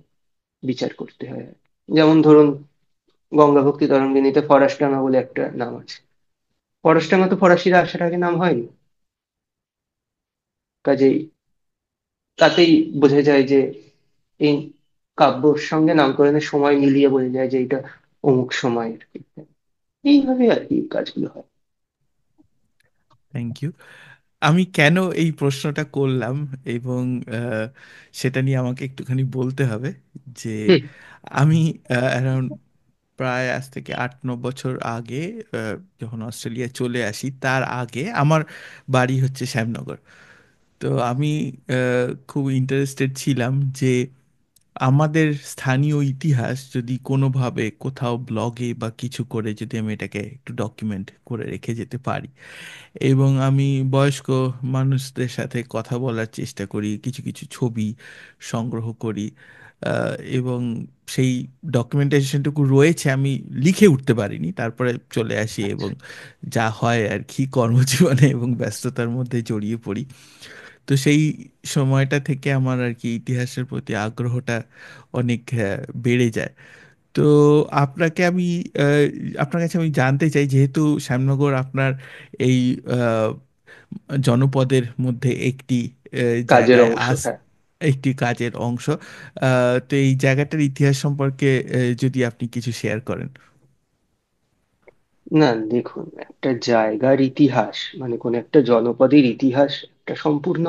বিচার করতে হয়। যেমন ধরুন গঙ্গা ভক্তি তরঙ্গিনীতে ফরাসডাঙ্গা বলে একটা নাম আছে। ফরাসডাঙ্গা তো ফরাসিরা আসার আগে নাম হয়নি। কাজেই তাতেই বোঝা যায় যে এই কাব্যর সঙ্গে নামকরণের সময় মিলিয়ে বোঝা যায় যে এটা অমুক সময়ের। এইভাবে আর কি কাজগুলো হয়। Thank you. আমি কেন এই প্রশ্নটা করলাম এবং আহ, সেটা নিয়ে আমাকে একটুখানি বলতে হবে যে হুম। আমি অ্যারাউন্ড প্রায় আজ থেকে 8-9 বছর আগে, যখন অস্ট্রেলিয়া চলে আসি তার আগে আমার বাড়ি হচ্ছে শ্যামনগর। তো আমি খুব ইন্টারেস্টেড ছিলাম যে আমাদের স্থানীয় ইতিহাস যদি কোনোভাবে কোথাও ব্লগে বা কিছু করে যদি আমি এটাকে একটু ডকুমেন্ট করে রেখে যেতে পারি। এবং আমি বয়স্ক মানুষদের সাথে কথা বলার চেষ্টা করি, কিছু কিছু ছবি সংগ্রহ করি। এবং সেই ডকুমেন্টেশনটুকু রয়েছে, আমি লিখে উঠতে পারিনি, তারপরে চলে আসি এবং আচ্ছা। যা হয় আর কি কর্মজীবনে এবং ব্যস্ততার মধ্যে জড়িয়ে পড়ি। তো সেই সময়টা থেকে আমার আর কি ইতিহাসের প্রতি আগ্রহটা অনেক বেড়ে যায়। তো আপনাকে আমি আহ, আপনার কাছে আমি জানতে চাই, যেহেতু শ্যামনগর আপনার এই আহ, জনপদের মধ্যে একটি কাজের জায়গায় অংশ, হ্যাঁ। একটি কাজের অংশ, তো এই জায়গাটার ইতিহাস সম্পর্কে যদি আপনি কিছু শেয়ার করেন। না, দেখুন, একটা জায়গার ইতিহাস মানে কোন একটা জনপদের ইতিহাস একটা সম্পূর্ণ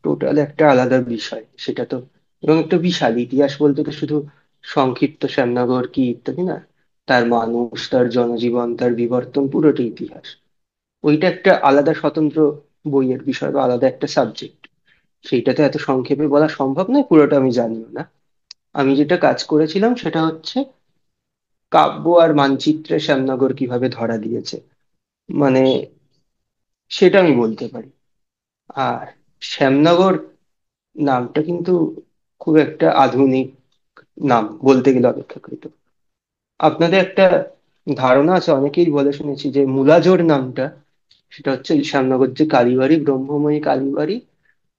টোটাল একটা আলাদা বিষয় সেটা তো। এবং একটা বিশাল ইতিহাস বলতে তো শুধু সংক্ষিপ্ত শ্যামনগর কি ইত্যাদি না, তার মানুষ, তার জনজীবন, তার বিবর্তন, পুরোটা ইতিহাস। ওইটা একটা আলাদা স্বতন্ত্র বইয়ের বিষয় বা আলাদা একটা সাবজেক্ট। সেইটাতে এত সংক্ষেপে বলা সম্ভব নয়, পুরোটা আমি জানিও না। আমি যেটা কাজ করেছিলাম সেটা হচ্ছে কাব্য আর মানচিত্রে শ্যামনগর কিভাবে ধরা দিয়েছে, মানে সেটা আমি বলতে পারি। আর শ্যামনগর নামটা কিন্তু খুব একটা আধুনিক নাম বলতে গেলে অপেক্ষাকৃত। আপনাদের একটা ধারণা আছে, অনেকেই বলে শুনেছি, যে মুলাজোড় নামটা সেটা হচ্ছে শ্যামনগর যে কালীবাড়ি, ব্রহ্মময়ী কালীবাড়ি,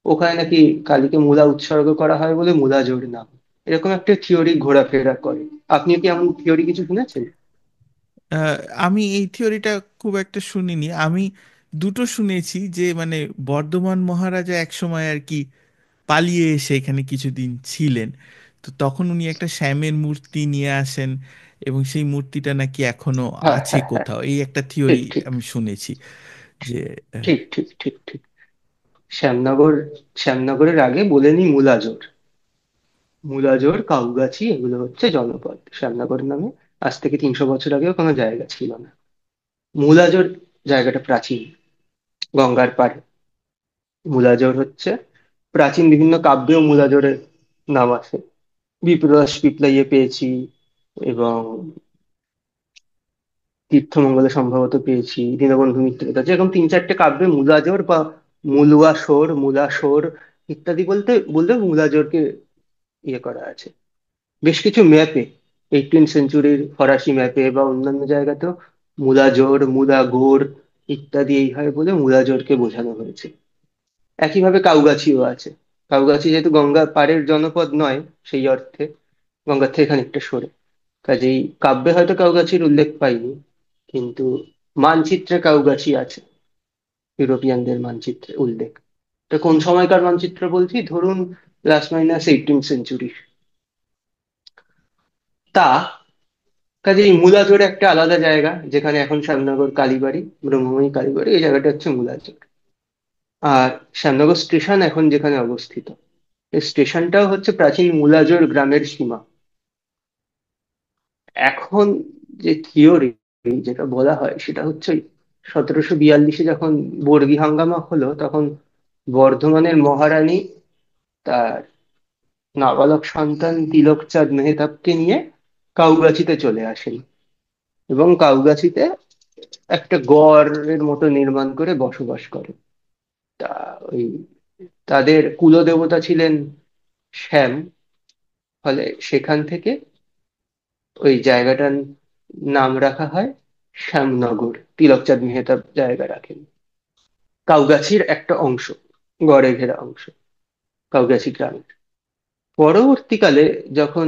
ওখানে নাকি কালীকে মূলা উৎসর্গ করা হয় বলে মুলাজোড় নাম। এরকম একটা থিওরি ঘোরাফেরা করে। আপনি কি এমন থিওরি কিছু শুনেছেন? আহ, আমি এই থিওরিটা খুব একটা শুনিনি। আমি দুটো শুনেছি, যে মানে বর্ধমান মহারাজা এক সময় আর কি পালিয়ে এসে এখানে কিছুদিন ছিলেন, তো তখন উনি একটা শ্যামের মূর্তি নিয়ে আসেন এবং সেই মূর্তিটা নাকি এখনো হ্যাঁ, আছে হ্যাঁ, হ্যাঁ। কোথাও, এই একটা থিওরি ঠিক, ঠিক, আমি শুনেছি। যে আহ, ঠিক, ঠিক, ঠিক, ঠিক। শ্যামনগর, শ্যামনগরের আগে বলে নি মুলাজোর। মুলাজোর, কাউগাছি এগুলো হচ্ছে জনপদ। শ্যামনগর নামে আজ থেকে 300 বছর আগেও কোনো জায়গা ছিল না। মুলাজোর জায়গাটা প্রাচীন, গঙ্গার পাড়ে। মুলাজোর হচ্ছে প্রাচীন বিভিন্ন কাব্যেও মুলাজোরের নাম আছে। বিপ্রদাস পিপলাইয়ে পেয়েছি, এবং তীর্থমঙ্গলে সম্ভবত পেয়েছি, দীনবন্ধু মিত্রের কাছে এরকম 3-4টে কাব্যে মুলাজোর বা মুলুয়া সোর, মুলা সোর ইত্যাদি বলতে বলতে মুলাজোরকে ইয়ে করা আছে। বেশ কিছু ম্যাপে, 18th সেঞ্চুরির ফরাসি ম্যাপে বা অন্যান্য জায়গাতেও মুলাজোর, মুলাগোর ইত্যাদি এইভাবে বলে মুলাজোরকে বোঝানো হয়েছে। একইভাবে কাউগাছিও আছে। কাউগাছি যেহেতু গঙ্গা পাড়ের জনপদ নয় সেই অর্থে, গঙ্গার থেকে খানিকটা সরে, কাজেই কাব্যে হয়তো কাউগাছির উল্লেখ পাইনি, কিন্তু মানচিত্রে কাউগাছি আছে, ইউরোপিয়ানদের মানচিত্রে উল্লেখ। এটা কোন সময়কার মানচিত্র বলছি, ধরুন +- 18th সেঞ্চুরি। তা কাজেই মুলাজোর একটা আলাদা জায়গা, যেখানে এখন শ্যামনগর কালীবাড়ি, ব্রহ্মময়ী কালীবাড়ি, এই জায়গাটা হচ্ছে মুলাজোর। আর শ্যামনগর স্টেশন এখন যেখানে অবস্থিত, এই স্টেশনটাও হচ্ছে প্রাচীন মুলাজোর গ্রামের সীমা। এখন যে থিওরি যেটা বলা হয় সেটা হচ্ছে 1742-এ যখন বর্গী হাঙ্গামা হলো, তখন বর্ধমানের মহারানী তার নাবালক সন্তান তিলকচাঁদ মেহতাবকে নিয়ে কাউগাছিতে চলে আসেন, এবং কাউগাছিতে একটা গড়ের মতো নির্মাণ করে বসবাস করে। তা ওই তাদের কুলদেবতা ছিলেন শ্যাম। ফলে সেখান থেকে ওই জায়গাটার নাম রাখা হয় শ্যামনগর। তিলকচাঁদ মেহতাব জায়গা রাখেন, কাউগাছির একটা অংশ, গড়ে ঘেরা অংশ, কাউগাছি গ্রামের। পরবর্তীকালে যখন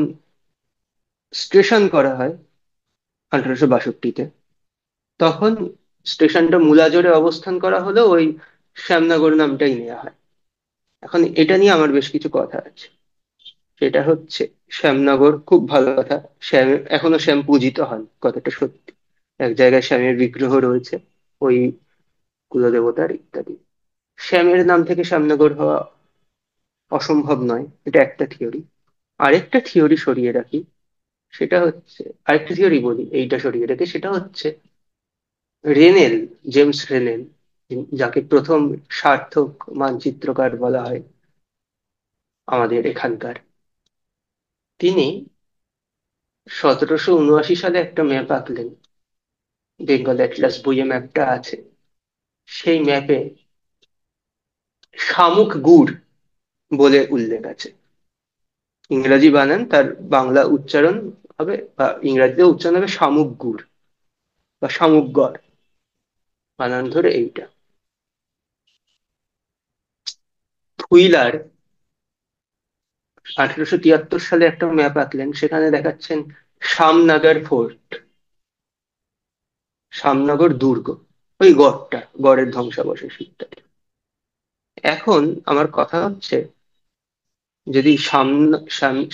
স্টেশন করা হয় 1862-তে, তখন স্টেশনটা মুলাজোরে অবস্থান করা হলেও ওই শ্যামনগর নামটাই নেওয়া হয়। এখন এটা নিয়ে আমার বেশ কিছু কথা আছে। সেটা হচ্ছে, শ্যামনগর খুব ভালো কথা, শ্যাম এখনো শ্যাম পূজিত হন, কথাটা সত্যি। এক জায়গায় শ্যামের বিগ্রহ রয়েছে, ওই কুলদেবতার ইত্যাদি। শ্যামের নাম থেকে শ্যামনগর হওয়া অসম্ভব নয়, এটা একটা থিওরি। আরেকটা থিওরি সরিয়ে রাখি, সেটা হচ্ছে, আরেকটা থিওরি বলি এইটা সরিয়ে রেখে, সেটা হচ্ছে রেনেল, জেমস রেনেল, যাকে প্রথম সার্থক মানচিত্রকার বলা হয় আমাদের এখানকার, তিনি 1779 সালে একটা ম্যাপ আঁকলেন। বেঙ্গল অ্যাটলাস বইয়ে ম্যাপটা আছে। সেই ম্যাপে শামুক গুড় বলে উল্লেখ আছে। ইংরাজি বানান, তার বাংলা উচ্চারণ হবে বা ইংরাজিতে উচ্চারণ হবে শামুকগুড় বা শামুকগড়, বানান ধরে এইটা। ফুইলার 1873 সালে একটা ম্যাপ আঁকলেন, সেখানে দেখাচ্ছেন শামনগর ফোর্ট, শামনগর দুর্গ, ওই গড়টা, গড়ের ধ্বংসাবশেষটা। এখন আমার কথা হচ্ছে, যদি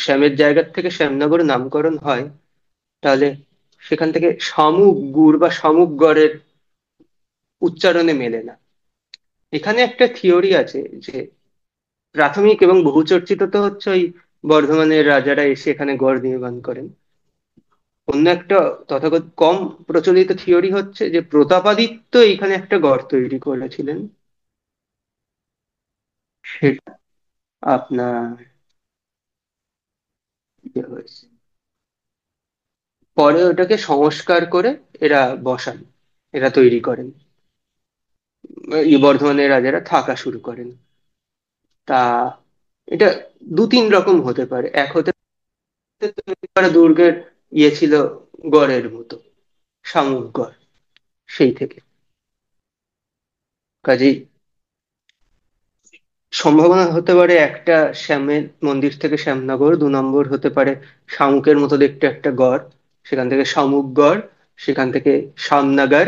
শ্যামের জায়গার থেকে শ্যামনগর নামকরণ হয়, তাহলে সেখান থেকে শামুকগুড় বা শামুকগড়ের উচ্চারণে মেলে না। এখানে একটা থিওরি আছে যে প্রাথমিক এবং বহুচর্চিত তো হচ্ছে ওই বর্ধমানের রাজারা এসে এখানে গড় নির্মাণ করেন। অন্য একটা তথাকথিত কম প্রচলিত থিওরি হচ্ছে যে প্রতাপাদিত্য এখানে একটা গড় তৈরি করেছিলেন। সেটা আপনার ইয়ে হয়েছে, পরে ওটাকে সংস্কার করে এরা বসান, এরা তৈরি করেন, এই বর্ধমানের রাজারা থাকা শুরু করেন। তা এটা দু তিন রকম হতে পারে। এক হতে পারে দুর্গের ইয়ে ছিল গড়ের মতো, শামুক গড়, সেই থেকে। কাজেই সম্ভাবনা হতে পারে একটা, শ্যামের মন্দির থেকে শ্যামনগর, দু নম্বর হতে পারে শামুকের মতো দেখতে একটা গড়, সেখান থেকে শামুকগড়, সেখান থেকে শ্যামনগর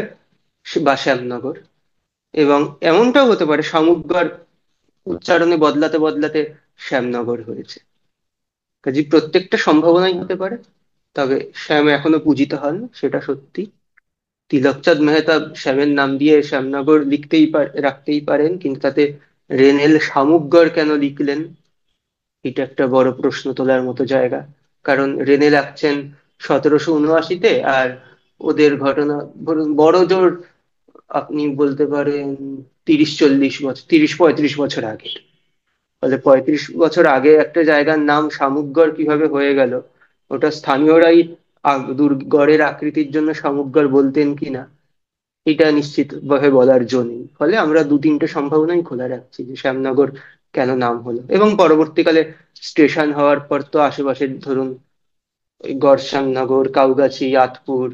বা শ্যামনগর। এবং এমনটাও হতে পারে শামুকগড় উচ্চারণে বদলাতে বদলাতে শ্যামনগর হয়েছে। কাজে প্রত্যেকটা সম্ভাবনাই হতে পারে। তবে শ্যাম এখনো পূজিত হন, সেটা সত্যি। তিলকচাঁদ মেহতা শ্যামের নাম দিয়ে শ্যামনগর রাখতেই পারেন, কিন্তু তাতে রেনেল শামুকগড় কেন লিখলেন, এটা একটা বড় প্রশ্ন তোলার মতো জায়গা। কারণ রেনে লাগছেন 1779-তে, আর ওদের ঘটনা ধরুন বড় জোর আপনি বলতে পারেন 30-40 বছর, 30-35 বছর আগে। তাহলে 35 বছর আগে একটা জায়গার নাম শামুকগড় কিভাবে হয়ে গেল, ওটা স্থানীয়রাই গড়ের আকৃতির জন্য শামুকগড় বলতেন কিনা, এটা নিশ্চিত ভাবে বলার জো নেই। ফলে আমরা দু তিনটে সম্ভাবনাই খোলা রাখছি যে শ্যামনগর কেন নাম হলো। এবং পরবর্তীকালে স্টেশন হওয়ার পর তো আশেপাশে ধরুন ওই গড়শ্যামনগর, কাউগাছি, আতপুর,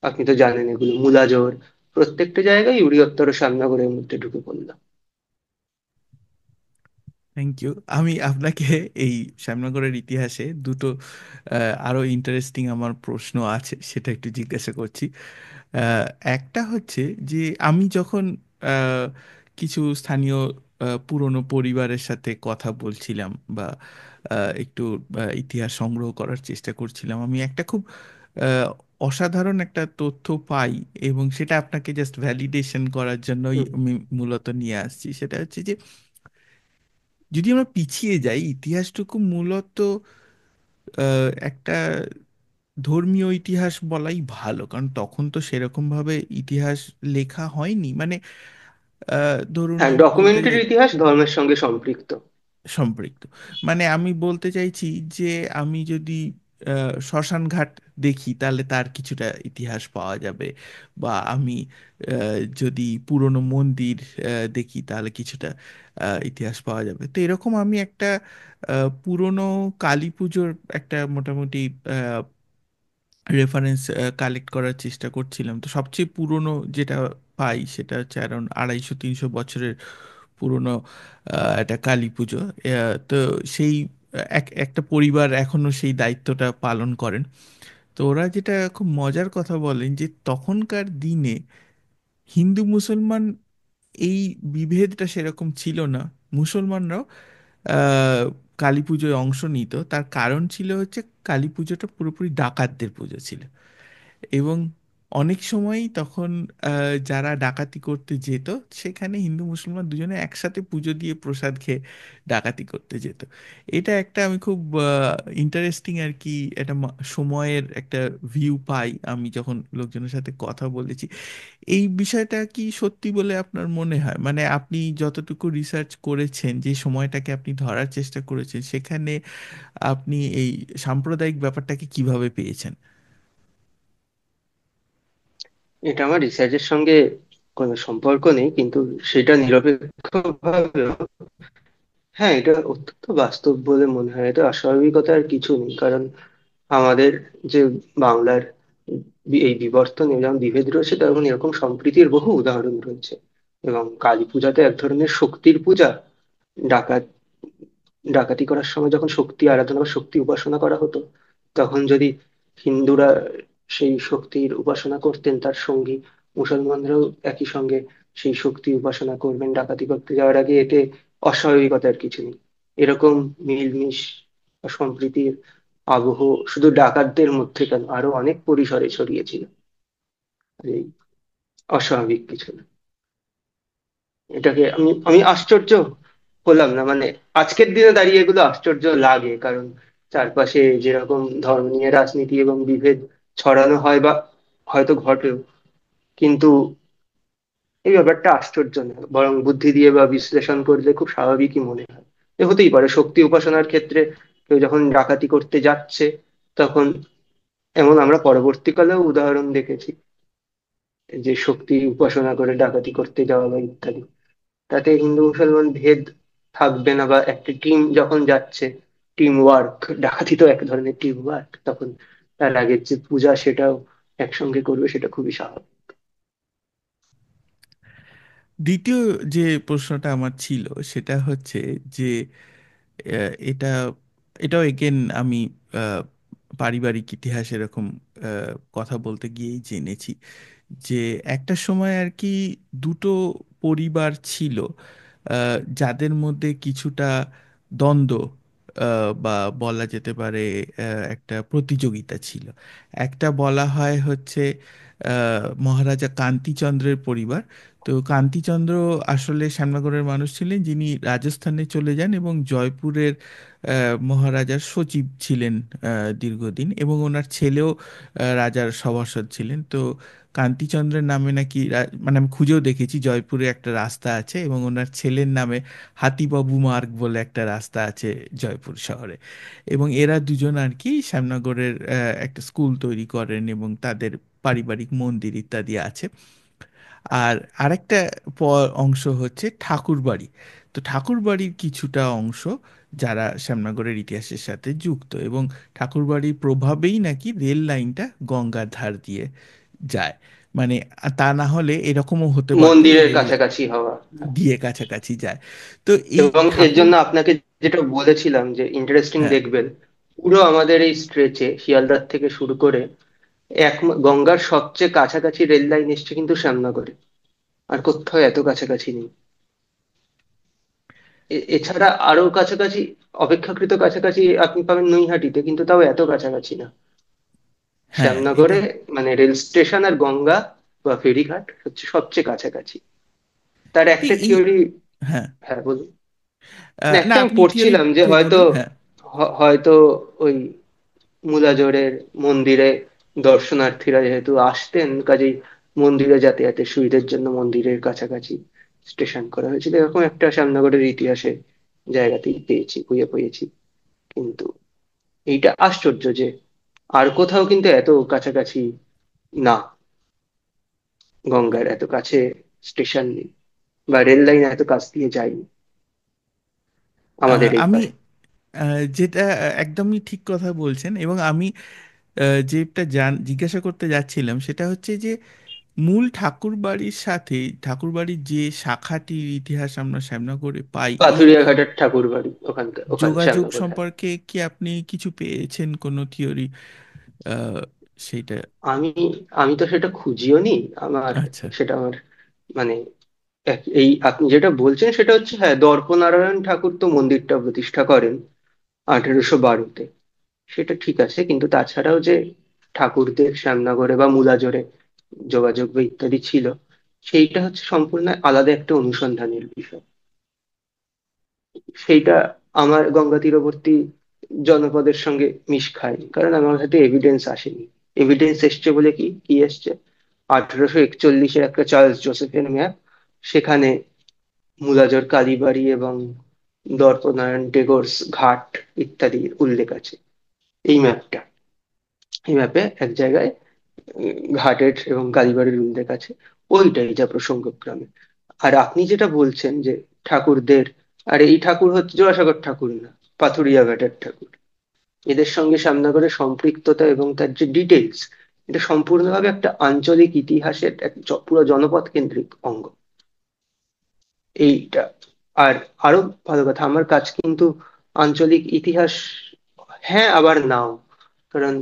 আপনি তো জানেন এগুলো, মুলাজোর, প্রত্যেকটা জায়গায় বৃহত্তর শ্যামনগরের মধ্যে ঢুকে পড়লাম। Thank you. আমি আপনাকে এই শ্যামনগরের ইতিহাসে দুটো আরো ইন্টারেস্টিং আমার প্রশ্ন আছে, সেটা একটু জিজ্ঞাসা করছি। আহ, একটা হচ্ছে যে আমি যখন আহ, কিছু স্থানীয় পুরনো পরিবারের সাথে কথা বলছিলাম বা একটু ইতিহাস সংগ্রহ করার চেষ্টা করছিলাম, আমি একটা খুব আহ, অসাধারণ একটা তথ্য পাই, এবং সেটা আপনাকে জাস্ট ভ্যালিডেশন করার জন্যই হুম। আমি মূলত নিয়ে আসছি। সেটা হচ্ছে যে যদি আমরা পিছিয়ে যাই, ইতিহাসটুকু মূলত একটা ধর্মীয় ইতিহাস বলাই ভালো, কারণ তখন তো সেরকম ভাবে ইতিহাস লেখা হয়নি। মানে ধরুন হ্যাঁ, আমি বলতে ডকুমেন্টারি ইতিহাস ধর্মের সঙ্গে সম্পৃক্ত। সম্পৃক্ত, মানে আমি বলতে চাইছি যে আমি যদি শ্মশান ঘাট দেখি তাহলে তার কিছুটা ইতিহাস পাওয়া যাবে, বা আমি যদি পুরনো মন্দির দেখি তাহলে কিছুটা ইতিহাস পাওয়া যাবে। তো এরকম আমি একটা পুরনো কালী পুজোর একটা মোটামুটি রেফারেন্স কালেক্ট করার চেষ্টা করছিলাম। তো সবচেয়ে পুরনো যেটা পাই সেটা হচ্ছে অ্যারাউন্ড 250-300 বছরের পুরনো একটা কালী পুজো। তো সেই একটা পরিবার এখনো সেই দায়িত্বটা পালন করেন। তো ওরা যেটা খুব মজার কথা বলেন যে তখনকার দিনে হিন্দু মুসলমান এই বিভেদটা সেরকম ছিল না। মুসলমানরাও আহ, কালী পুজোয় অংশ নিত। তার কারণ ছিল হচ্ছে কালী পুজোটা পুরোপুরি ডাকাতদের পুজো ছিল, এবং অনেক সময়ই তখন যারা ডাকাতি করতে যেত সেখানে হিন্দু মুসলমান দুজনে একসাথে পুজো দিয়ে প্রসাদ খেয়ে ডাকাতি করতে যেত। এটা একটা আমি খুব ইন্টারেস্টিং আর কি, একটা সময়ের একটা ভিউ পাই আমি যখন লোকজনের সাথে কথা বলেছি। এই বিষয়টা কি সত্যি বলে আপনার মনে হয়? মানে আপনি যতটুকু রিসার্চ করেছেন, যে সময়টাকে আপনি ধরার চেষ্টা করেছেন, সেখানে আপনি এই সাম্প্রদায়িক ব্যাপারটাকে কিভাবে পেয়েছেন? এটা আমার রিসার্চের সঙ্গে কোনো সম্পর্ক নেই, কিন্তু সেটা নিরপেক্ষভাবে হ্যাঁ, এটা অত্যন্ত বাস্তব বলে মনে হয়। এটা অস্বাভাবিকতার কিছু নেই, কারণ আমাদের যে বাংলার এই বিবর্তন এবং বিভেদ রয়েছে, তখন এরকম সম্প্রীতির বহু উদাহরণ রয়েছে। এবং কালী পূজাতে এক ধরনের শক্তির পূজা। ডাকাত ডাকাতি করার সময় যখন শক্তি আরাধনা বা শক্তি উপাসনা করা হতো, তখন যদি হিন্দুরা সেই শক্তির উপাসনা করতেন, তার সঙ্গী মুসলমানরাও একই সঙ্গে সেই শক্তি উপাসনা করবেন ডাকাতি করতে যাওয়ার আগে, এতে অস্বাভাবিকতার কিছু নেই। এরকম মিলমিশ বা সম্প্রীতির আবহ শুধু ডাকাতদের মধ্যে কেন, আরো অনেক পরিসরে ছড়িয়েছিল। আর এই অস্বাভাবিক কিছু না। এটাকে আমি আমি আশ্চর্য হলাম না, মানে আজকের দিনে দাঁড়িয়ে এগুলো আশ্চর্য লাগে, কারণ চারপাশে যেরকম ধর্ম নিয়ে রাজনীতি এবং বিভেদ ছড়ানো হয় বা হয়তো ঘটেও, কিন্তু এই ব্যাপারটা আশ্চর্য নয়, বরং বুদ্ধি দিয়ে বা বিশ্লেষণ করলে খুব স্বাভাবিকই মনে হয়। এ হতেই পারে শক্তি উপাসনার ক্ষেত্রে কেউ যখন ডাকাতি করতে যাচ্ছে, তখন এমন আমরা পরবর্তীকালেও উদাহরণ দেখেছি যে শক্তি উপাসনা করে ডাকাতি করতে যাওয়া বা ইত্যাদি। তাতে হিন্দু মুসলমান ভেদ থাকবে না, বা একটা টিম যখন যাচ্ছে, টিম ওয়ার্ক, ডাকাতি তো এক ধরনের টিম ওয়ার্ক, তখন তার আগের যে পূজা সেটাও একসঙ্গে করবে, সেটা খুবই স্বাভাবিক। দ্বিতীয় যে প্রশ্নটা আমার ছিল সেটা হচ্ছে যে এটা এটাও এগেন আমি আহ, পারিবারিক ইতিহাস এরকম কথা বলতে গিয়েই জেনেছি যে একটা সময় আর কি দুটো পরিবার ছিল যাদের মধ্যে কিছুটা দ্বন্দ্ব বা বলা যেতে পারে একটা প্রতিযোগিতা ছিল। একটা বলা হয় হচ্ছে মহারাজা কান্তিচন্দ্রের পরিবার। তো কান্তিচন্দ্র আসলে শ্যামনগরের মানুষ ছিলেন যিনি রাজস্থানে চলে যান এবং জয়পুরের মহারাজার সচিব ছিলেন দীর্ঘদিন, এবং ওনার ছেলেও রাজার সভাসদ ছিলেন। তো কান্তিচন্দ্রের নামে নাকি মানে আমি খুঁজেও দেখেছি জয়পুরে একটা রাস্তা আছে, এবং ওনার ছেলের নামে হাতিবাবু মার্গ বলে একটা রাস্তা আছে জয়পুর শহরে। এবং এরা দুজন আর কি শ্যামনগরের একটা স্কুল তৈরি করেন এবং তাদের পারিবারিক মন্দির ইত্যাদি আছে। আর আরেকটা অংশ হচ্ছে ঠাকুরবাড়ি। তো ঠাকুরবাড়ির কিছুটা অংশ যারা শ্যামনগরের ইতিহাসের সাথে যুক্ত, এবং ঠাকুরবাড়ির প্রভাবেই নাকি রেল লাইনটা গঙ্গার ধার দিয়ে যায়। মানে তা না হলে এরকমও হতে পারতো যে মন্দিরের রেল কাছাকাছি হওয়া। দিয়ে কাছাকাছি যায়। তো এই এবং এর ঠাকুর, জন্য আপনাকে যেটা বলেছিলাম যে ইন্টারেস্টিং হ্যাঁ দেখবেন, পুরো আমাদের এই স্ট্রেচে শিয়ালদাহ থেকে শুরু করে গঙ্গার সবচেয়ে কাছাকাছি রেল লাইন এসছে কিন্তু শ্যামনগরে। আর কোথাও এত কাছাকাছি নেই। এছাড়া আরো কাছাকাছি, অপেক্ষাকৃত কাছাকাছি আপনি পাবেন নৈহাটিতে, কিন্তু তাও এত কাছাকাছি না। হ্যাঁ এটা শ্যামনগরে মানে রেল স্টেশন আর গঙ্গা বা ফেরিঘাট হচ্ছে সবচেয়ে কাছাকাছি। তার এই একটা এই থিওরি। হ্যাঁ হ্যাঁ, বলুন। না, না একটা আমি আপনি পড়ছিলাম যে থিওরিতে হয়তো বলুন, হ্যাঁ। হয়তো ওই মুলাজোড়ের মন্দিরে দর্শনার্থীরা যেহেতু আসতেন, কাজেই মন্দিরে যাতায়াতের সুবিধার জন্য মন্দিরের কাছাকাছি স্টেশন করা হয়েছিল, এরকম একটা শ্যামনগরের ইতিহাসে জায়গাতেই পেয়েছি, খুঁজে পেয়েছি। কিন্তু এইটা আশ্চর্য যে আর কোথাও কিন্তু এত কাছাকাছি না, গঙ্গার এত কাছে স্টেশন নেই, বা রেল লাইন এত কাছ দিয়ে যায়নি আমাদের এই আমি পারে। যেটা একদমই ঠিক কথা বলছেন, এবং আমি যেটা জিজ্ঞাসা করতে যাচ্ছিলাম সেটা হচ্ছে যে মূল ঠাকুরবাড়ির সাথে ঠাকুরবাড়ির যে শাখাটির ইতিহাস আমরা শ্যামনগরে পাই, এই পাথুরিয়া ঘাটের ঠাকুর বাড়ি ওখানকার, ওখানে যোগাযোগ শ্যামনগর, হ্যাঁ। সম্পর্কে কি আপনি কিছু পেয়েছেন কোনো থিওরি সেইটা? আমি আমি তো সেটা খুঁজিও নি। আমার আচ্ছা। সেটা আমার মানে এই আপনি যেটা বলছেন সেটা হচ্ছে, হ্যাঁ, দর্পনারায়ণ ঠাকুর তো মন্দিরটা প্রতিষ্ঠা করেন 1812-তে। সেটা ঠিক আছে, কিন্তু তাছাড়াও যে ঠাকুরদের শ্যামনগরে বা মুলাজোরে যোগাযোগ বা ইত্যাদি ছিল, সেইটা হচ্ছে সম্পূর্ণ আলাদা একটা অনুসন্ধানের বিষয়। সেইটা আমার গঙ্গা তীরবর্তী জনপদের সঙ্গে মিশ খায়নি, কারণ আমার হাতে এভিডেন্স আসেনি। এভিডেন্স এসছে বলে কি কি এসছে, 1841-এর একটা চার্লস জোসেফের ম্যাপ, সেখানে মুলাজোর কালীবাড়ি এবং দর্পনারায়ণ টেগোরস ঘাট ইত্যাদির উল্লেখ আছে। এই ম্যাপটা, এই ম্যাপে এক জায়গায় ঘাটের এবং কালীবাড়ির উল্লেখ আছে। ওইটাই যা প্রসঙ্গক্রমে। আর আপনি যেটা বলছেন যে ঠাকুরদের আর এই ঠাকুর হচ্ছে জোড়াসাঁকোর ঠাকুর না, পাথুরিয়া ঘাটের ঠাকুর। এদের সঙ্গে শ্যামনগরের সম্পৃক্ততা এবং তার যে ডিটেলস, এটা সম্পূর্ণভাবে একটা আঞ্চলিক ইতিহাসের এক পুরো জনপদ কেন্দ্রিক অঙ্গ এইটা। আর আরো ভালো কথা, আমার কাজ কিন্তু আঞ্চলিক ইতিহাস, হ্যাঁ আবার নাও, কারণ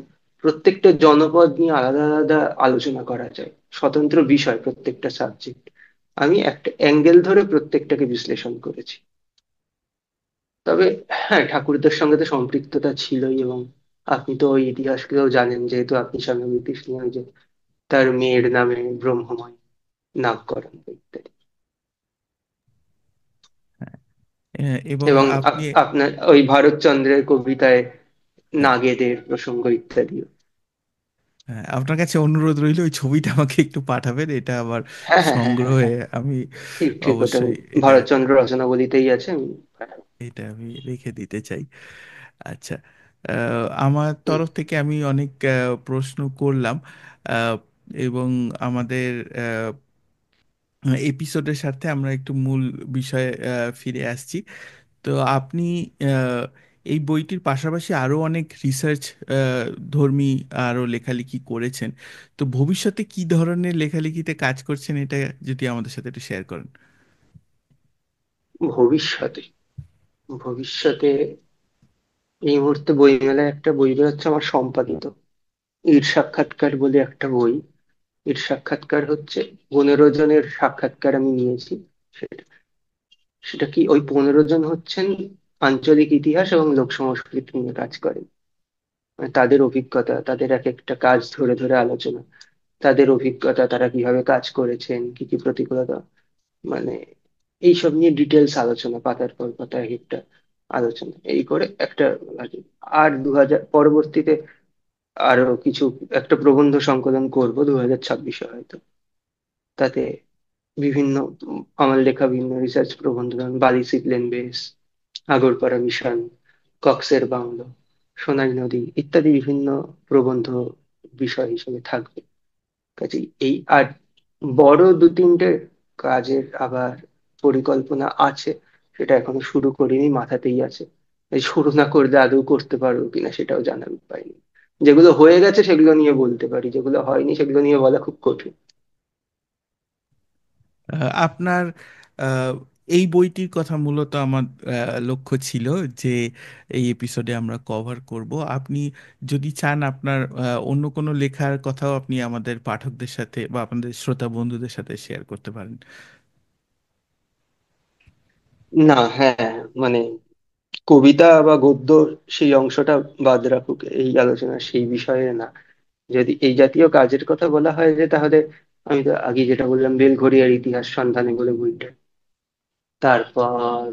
প্রত্যেকটা জনপদ নিয়ে আলাদা আলাদা আলোচনা করা যায়, স্বতন্ত্র বিষয় প্রত্যেকটা সাবজেক্ট। আমি একটা অ্যাঙ্গেল ধরে প্রত্যেকটাকে বিশ্লেষণ করেছি। তবে হ্যাঁ, ঠাকুরদের সঙ্গে তো সম্পৃক্ততা ছিলই, এবং আপনি তো ওই ইতিহাসগুলোও জানেন, যেহেতু আপনি স্বামী বিতৃষ্ণা, ওই যে তার মেয়ের নামে ব্রহ্মময় নামকরণ ইত্যাদি। হ্যাঁ, এবং এবং আপনি আপনার ওই ভারতচন্দ্রের কবিতায় হ্যাঁ, নাগেদের প্রসঙ্গ ইত্যাদিও। হ্যাঁ, আপনার কাছে অনুরোধ রইল ওই ছবিটা আমাকে একটু পাঠাবেন, এটা আমার হ্যাঁ হ্যাঁ হ্যাঁ হ্যাঁ সংগ্রহে হ্যাঁ, আমি ঠিক ঠিক, ওটা অবশ্যই এটা ভারতচন্দ্র রচনাবলীতেই আছে, আমি পাঠাবো। এটা আমি রেখে দিতে চাই। আচ্ছা, আমার হুম। তরফ থেকে আমি অনেক প্রশ্ন করলাম, আহ, এবং আমাদের এপিসোডের সাথে আমরা একটু মূল বিষয়ে ফিরে আসছি। তো আপনি আহ, এই বইটির পাশাপাশি আরও অনেক রিসার্চ ধর্মী আরও লেখালেখি করেছেন। তো ভবিষ্যতে কি ধরনের লেখালেখিতে কাজ করছেন, এটা যদি আমাদের সাথে একটু শেয়ার করেন। ভবিষ্যতে, ভবিষ্যতে এই মুহূর্তে বইমেলায় একটা বই বেরোচ্ছে আমার সম্পাদিত, ঈর সাক্ষাৎকার বলে একটা বই। এর সাক্ষাৎকার হচ্ছে 15 জনের সাক্ষাৎকার আমি নিয়েছি। সেটা সেটা কি, ওই 15 জন হচ্ছেন আঞ্চলিক ইতিহাস এবং লোক সংস্কৃতি নিয়ে কাজ করেন। মানে তাদের অভিজ্ঞতা, তাদের এক একটা কাজ ধরে ধরে আলোচনা, তাদের অভিজ্ঞতা, তারা কিভাবে কাজ করেছেন, কি কি প্রতিকূলতা, মানে এইসব নিয়ে ডিটেলস আলোচনা, পাতার পর পাতা এক একটা আলোচনা, এই করে একটা আর কি। আর পরবর্তীতে আরো কিছু, একটা প্রবন্ধ সংকলন করব 2026-এ হয়তো। তাতে বিভিন্ন আমার লেখা বিভিন্ন রিসার্চ প্রবন্ধ, যেমন Bali seaplane base, Agarpara mission, কক্সের বাংলো, সোনাই নদী ইত্যাদি বিভিন্ন প্রবন্ধ বিষয় হিসেবে থাকবে। কাজেই এই আর বড় দু তিনটে কাজের আবার পরিকল্পনা আছে, সেটা এখনো শুরু করিনি, মাথাতেই আছে। এই শুরু না করলে আদৌ করতে পারবো কিনা সেটাও জানার উপায় নেই। যেগুলো হয়ে গেছে সেগুলো নিয়ে বলতে পারি, যেগুলো হয়নি সেগুলো নিয়ে বলা খুব কঠিন। আপনার আহ, এই বইটির কথা মূলত আমার লক্ষ্য ছিল যে এই এপিসোডে আমরা কভার করব। আপনি যদি চান আপনার অন্য কোনো লেখার কথাও আপনি আমাদের পাঠকদের সাথে বা আপনাদের শ্রোতা বন্ধুদের সাথে শেয়ার করতে পারেন। না, হ্যাঁ, মানে কবিতা বা গদ্য সেই অংশটা বাদ রাখুক এই আলোচনা, সেই বিষয়ে না। যদি এই জাতীয় কাজের কথা বলা হয়, যে তাহলে আমি তো আগে যেটা বললাম, বেলঘড়িয়ার ইতিহাস সন্ধানে বলে বইটা, তারপর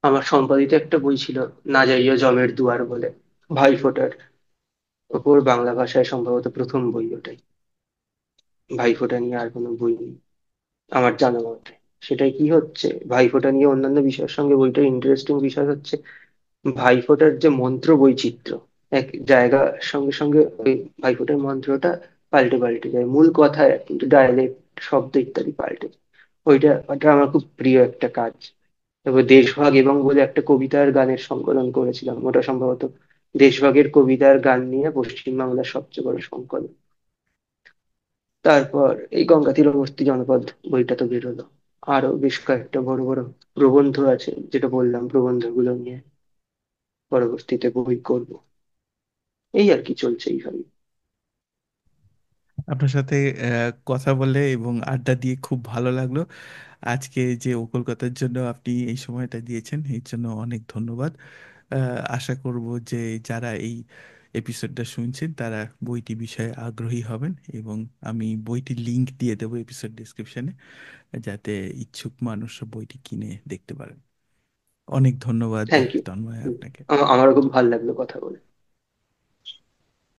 আমার সম্পাদিত একটা বই ছিল না যাইও জমের দুয়ার বলে, ভাইফোঁটার ওপর বাংলা ভাষায় সম্ভবত প্রথম বই ওটাই। ভাইফোঁটা নিয়ে আর কোনো বই নেই আমার জানা মতে। সেটাই কি হচ্ছে, ভাইফোঁটা নিয়ে অন্যান্য বিষয়ের সঙ্গে বইটার ইন্টারেস্টিং বিষয় হচ্ছে ভাইফোঁটার যে মন্ত্র বৈচিত্র্য, এক জায়গার সঙ্গে সঙ্গে ওই ভাইফোঁটার মন্ত্রটা পাল্টে পাল্টে যায়, মূল কথায় কিন্তু ডায়ালেক্ট, শব্দ ইত্যাদি পাল্টে যায়। ওইটা ওটা আমার খুব প্রিয় একটা কাজ। তারপর দেশভাগ এবং বলে একটা কবিতার গানের সংকলন করেছিলাম, ওটা সম্ভবত দেশভাগের কবিতার গান নিয়ে পশ্চিমবাংলার সবচেয়ে বড় সংকলন। তারপর এই গঙ্গা তীরবর্তী জনপদ বইটা তো বেরোলো। আরো বেশ কয়েকটা বড় বড় প্রবন্ধ আছে, যেটা বললাম, প্রবন্ধগুলো নিয়ে পরবর্তীতে বই করব। এই আর কি চলছে এইভাবে। আপনার সাথে কথা বলে এবং আড্ডা দিয়ে খুব ভালো লাগলো। আজকে যে কলকাতার জন্য আপনি এই সময়টা দিয়েছেন এর জন্য অনেক ধন্যবাদ। আশা করব যে যারা এই এপিসোডটা শুনছেন তারা বইটি বিষয়ে আগ্রহী হবেন, এবং আমি বইটির লিংক দিয়ে দেবো এপিসোড ডিসক্রিপশনে, যাতে ইচ্ছুক মানুষ বইটি কিনে দেখতে পারেন। অনেক ধন্যবাদ থ্যাংক ইউ। তন্ময় আপনাকে। আমারও খুব ভালো লাগলো কথা বলে।